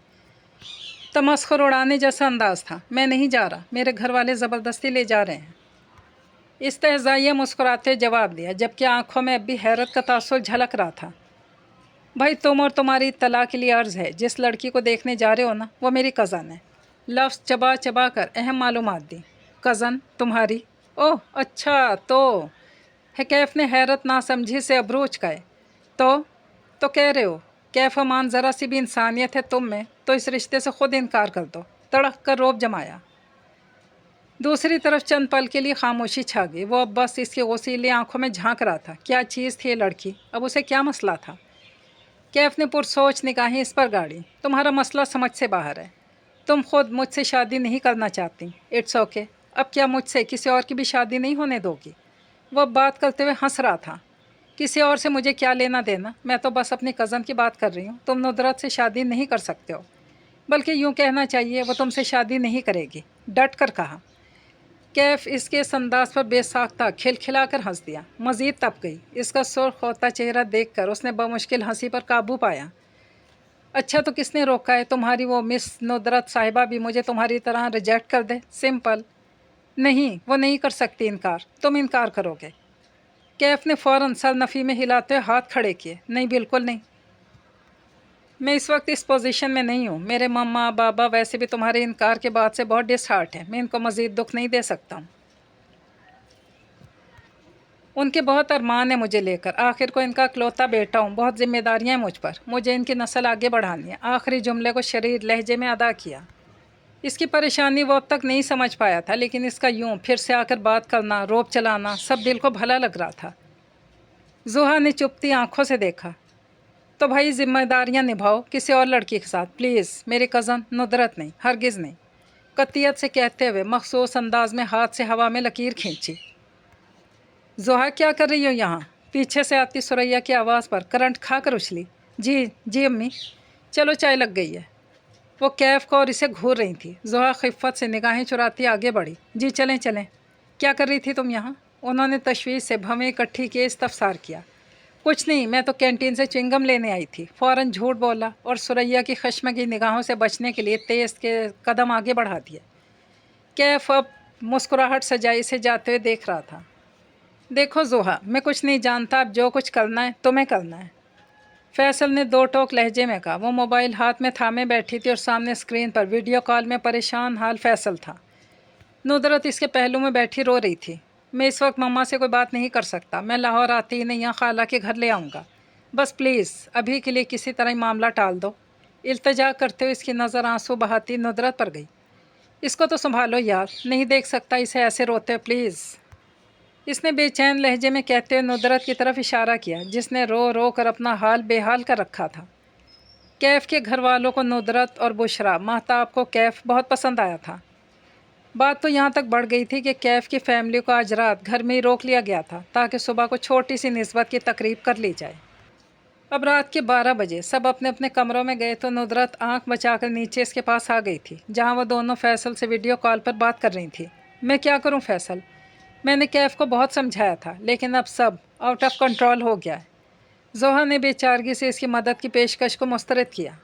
तमस्खुर उड़ाने जैसा अंदाज था। मैं नहीं जा रहा, मेरे घर वाले ज़बरदस्ती ले जा रहे हैं। इस्तेहज़ाइया मुस्कुराते जवाब दिया, जबकि आंखों में अब भी हैरत का तासुर झलक रहा था। भाई, तुम और तुम्हारी इत्तला के लिए अर्ज़ है, जिस लड़की को देखने जा रहे हो ना, वो मेरी कज़न है। लफ्ज़ चबा चबा कर अहम मालूमात दी। कज़न तुम्हारी? ओह अच्छा, तो कैफ ने हैरत नासमझी से अबरू उचकाए। तो कह रहे हो कैफ अमान, ज़रा सी भी इंसानियत है तुम में तो इस रिश्ते से ख़ुद इनकार कर दो। तड़क कर रोब जमाया। दूसरी तरफ चंद पल के लिए खामोशी छा गई। वो अब बस इसकी गौसीली आंखों में झांक रहा था। क्या चीज़ थी ये लड़की, अब उसे क्या मसला था। कैफ ने पुरसोच निगाहें इस पर गाड़ी। तुम्हारा मसला समझ से बाहर है। तुम खुद मुझसे शादी नहीं करना चाहती, इट्स ओके। अब क्या मुझसे किसी और की भी शादी नहीं होने दोगी। वह बात करते हुए हंस रहा था। किसी और से मुझे क्या लेना देना, मैं तो बस अपनी कज़न की बात कर रही हूँ। तुम नुदरत से शादी नहीं कर सकते हो, बल्कि यूँ कहना चाहिए वो तुमसे शादी नहीं करेगी, डट कर कहा। कैफ इसके इस अंदाज पर बेसाख्ता खिलखिलाकर हंस दिया। मज़ीद तप गई। इसका सुर्ख होता चेहरा देखकर उसने बमुश्किल हंसी पर काबू पाया। अच्छा, तो किसने रोका है? तुम्हारी वो मिस नुदरत साहिबा भी मुझे तुम्हारी तरह रिजेक्ट कर दे? सिंपल। नहीं, वो नहीं कर सकती इनकार। तुम इनकार करोगे। कैफ ने फ़ौरन सर नफ़ी में हिलाते हुए हाथ खड़े किए। नहीं, बिल्कुल नहीं। मैं इस वक्त इस पोजीशन में नहीं हूँ। मेरे मम्मा बाबा वैसे भी तुम्हारे इनकार के बाद से बहुत डिसहार्ट हैं। मैं इनको मज़ीद दुख नहीं दे सकता हूँ। उनके बहुत अरमान है मुझे लेकर। आखिर को इनका इकलौता बेटा हूँ। बहुत जिम्मेदारियाँ हैं मुझ पर। मुझे इनकी नस्ल आगे बढ़ानी है। आखिरी जुमले को शरीर लहजे में अदा किया। इसकी परेशानी वो अब तक नहीं समझ पाया था, लेकिन इसका यूँ फिर से आकर बात करना, रोब चलाना सब दिल को भला लग रहा था। जोहा ने चुपती आंखों से देखा। तो भाई जिम्मेदारियां निभाओ किसी और लड़की के साथ, प्लीज़। मेरी कज़न नुदरत नहीं, हरगिज़ नहीं। कतियत से कहते हुए मखसूस अंदाज में हाथ से हवा में लकीर खींची। जोहा, क्या कर रही हो यहाँ? पीछे से आती सुरैया की आवाज़ पर करंट खा कर उछली। जी जी अम्मी। चलो, चाय लग गई है। वो कैफ को और इसे घूर रही थी। जोहा खिफ़्फ़त से निगाहें चुराती आगे बढ़ी। जी चलें चलें। क्या कर रही थी तुम यहाँ? उन्होंने तशवीश से भवें इकट्ठी किए इस्तफसार किया। कुछ नहीं, मैं तो कैंटीन से च्विंगम लेने आई थी। फ़ौरन झूठ बोला और सुरैया की खश्मगी निगाहों से बचने के लिए तेज़ के कदम आगे बढ़ा दिए। कैफ अब मुस्कुराहट सजाई से जाते हुए देख रहा था। देखो जोहा, मैं कुछ नहीं जानता। अब जो कुछ करना है तुम्हें करना है, फैसल ने दो टोक लहजे में कहा। वो मोबाइल हाथ में थामे बैठी थी और सामने स्क्रीन पर वीडियो कॉल में परेशान हाल फैसल था। नुदरत इसके पहलू में बैठी रो रही थी। मैं इस वक्त मम्मा से कोई बात नहीं कर सकता। मैं लाहौर आती ही नहीं यहाँ खाला के घर ले आऊँगा। बस प्लीज़ अभी के लिए किसी तरह मामला टाल दो। इल्तजा करते हुए इसकी नज़र आंसू बहाती नुदरत पर गई। इसको तो संभालो यार, नहीं देख सकता इसे ऐसे रोते, प्लीज़। इसने बेचैन लहजे में कहते हुए नुदरत की तरफ इशारा किया, जिसने रो रो कर अपना हाल बेहाल कर रखा था। कैफ के घर वालों को नुदरत और बुशरा, महताब को कैफ बहुत पसंद आया था। बात तो यहाँ तक बढ़ गई थी कि कैफ की फैमिली को आज रात घर में ही रोक लिया गया था ताकि सुबह को छोटी सी निस्बत की तकरीब कर ली जाए। अब रात के 12 बजे सब अपने अपने कमरों में गए तो नुदरत आंख बचाकर नीचे इसके पास आ गई थी, जहाँ वह दोनों फैसल से वीडियो कॉल पर बात कर रही थी। मैं क्या करूँ फैसल? मैंने कैफ को बहुत समझाया था, लेकिन अब सब आउट ऑफ कंट्रोल हो गया है। जोहा ने बेचारगी से इसकी मदद की पेशकश को मुस्तरद किया।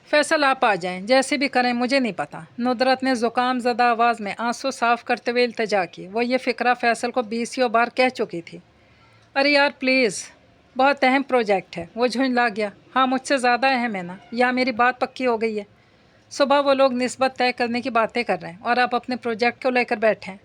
फैसल आप आ जाएं, जैसे भी करें मुझे नहीं पता। नुदरत ने ज़ुकाम ज़दा आवाज़ में आंसू साफ़ करते हुए इल्तजा की। वो ये फ़िक्रा फैसल को 20 बार कह चुकी थी। अरे यार प्लीज़, बहुत अहम प्रोजेक्ट है। वो झुंझला गया। हाँ, मुझसे ज़्यादा अहम है ना, या मेरी बात पक्की हो गई है? सुबह वो लोग निस्बत तय करने की बातें कर रहे हैं और आप अपने प्रोजेक्ट को लेकर बैठे हैं।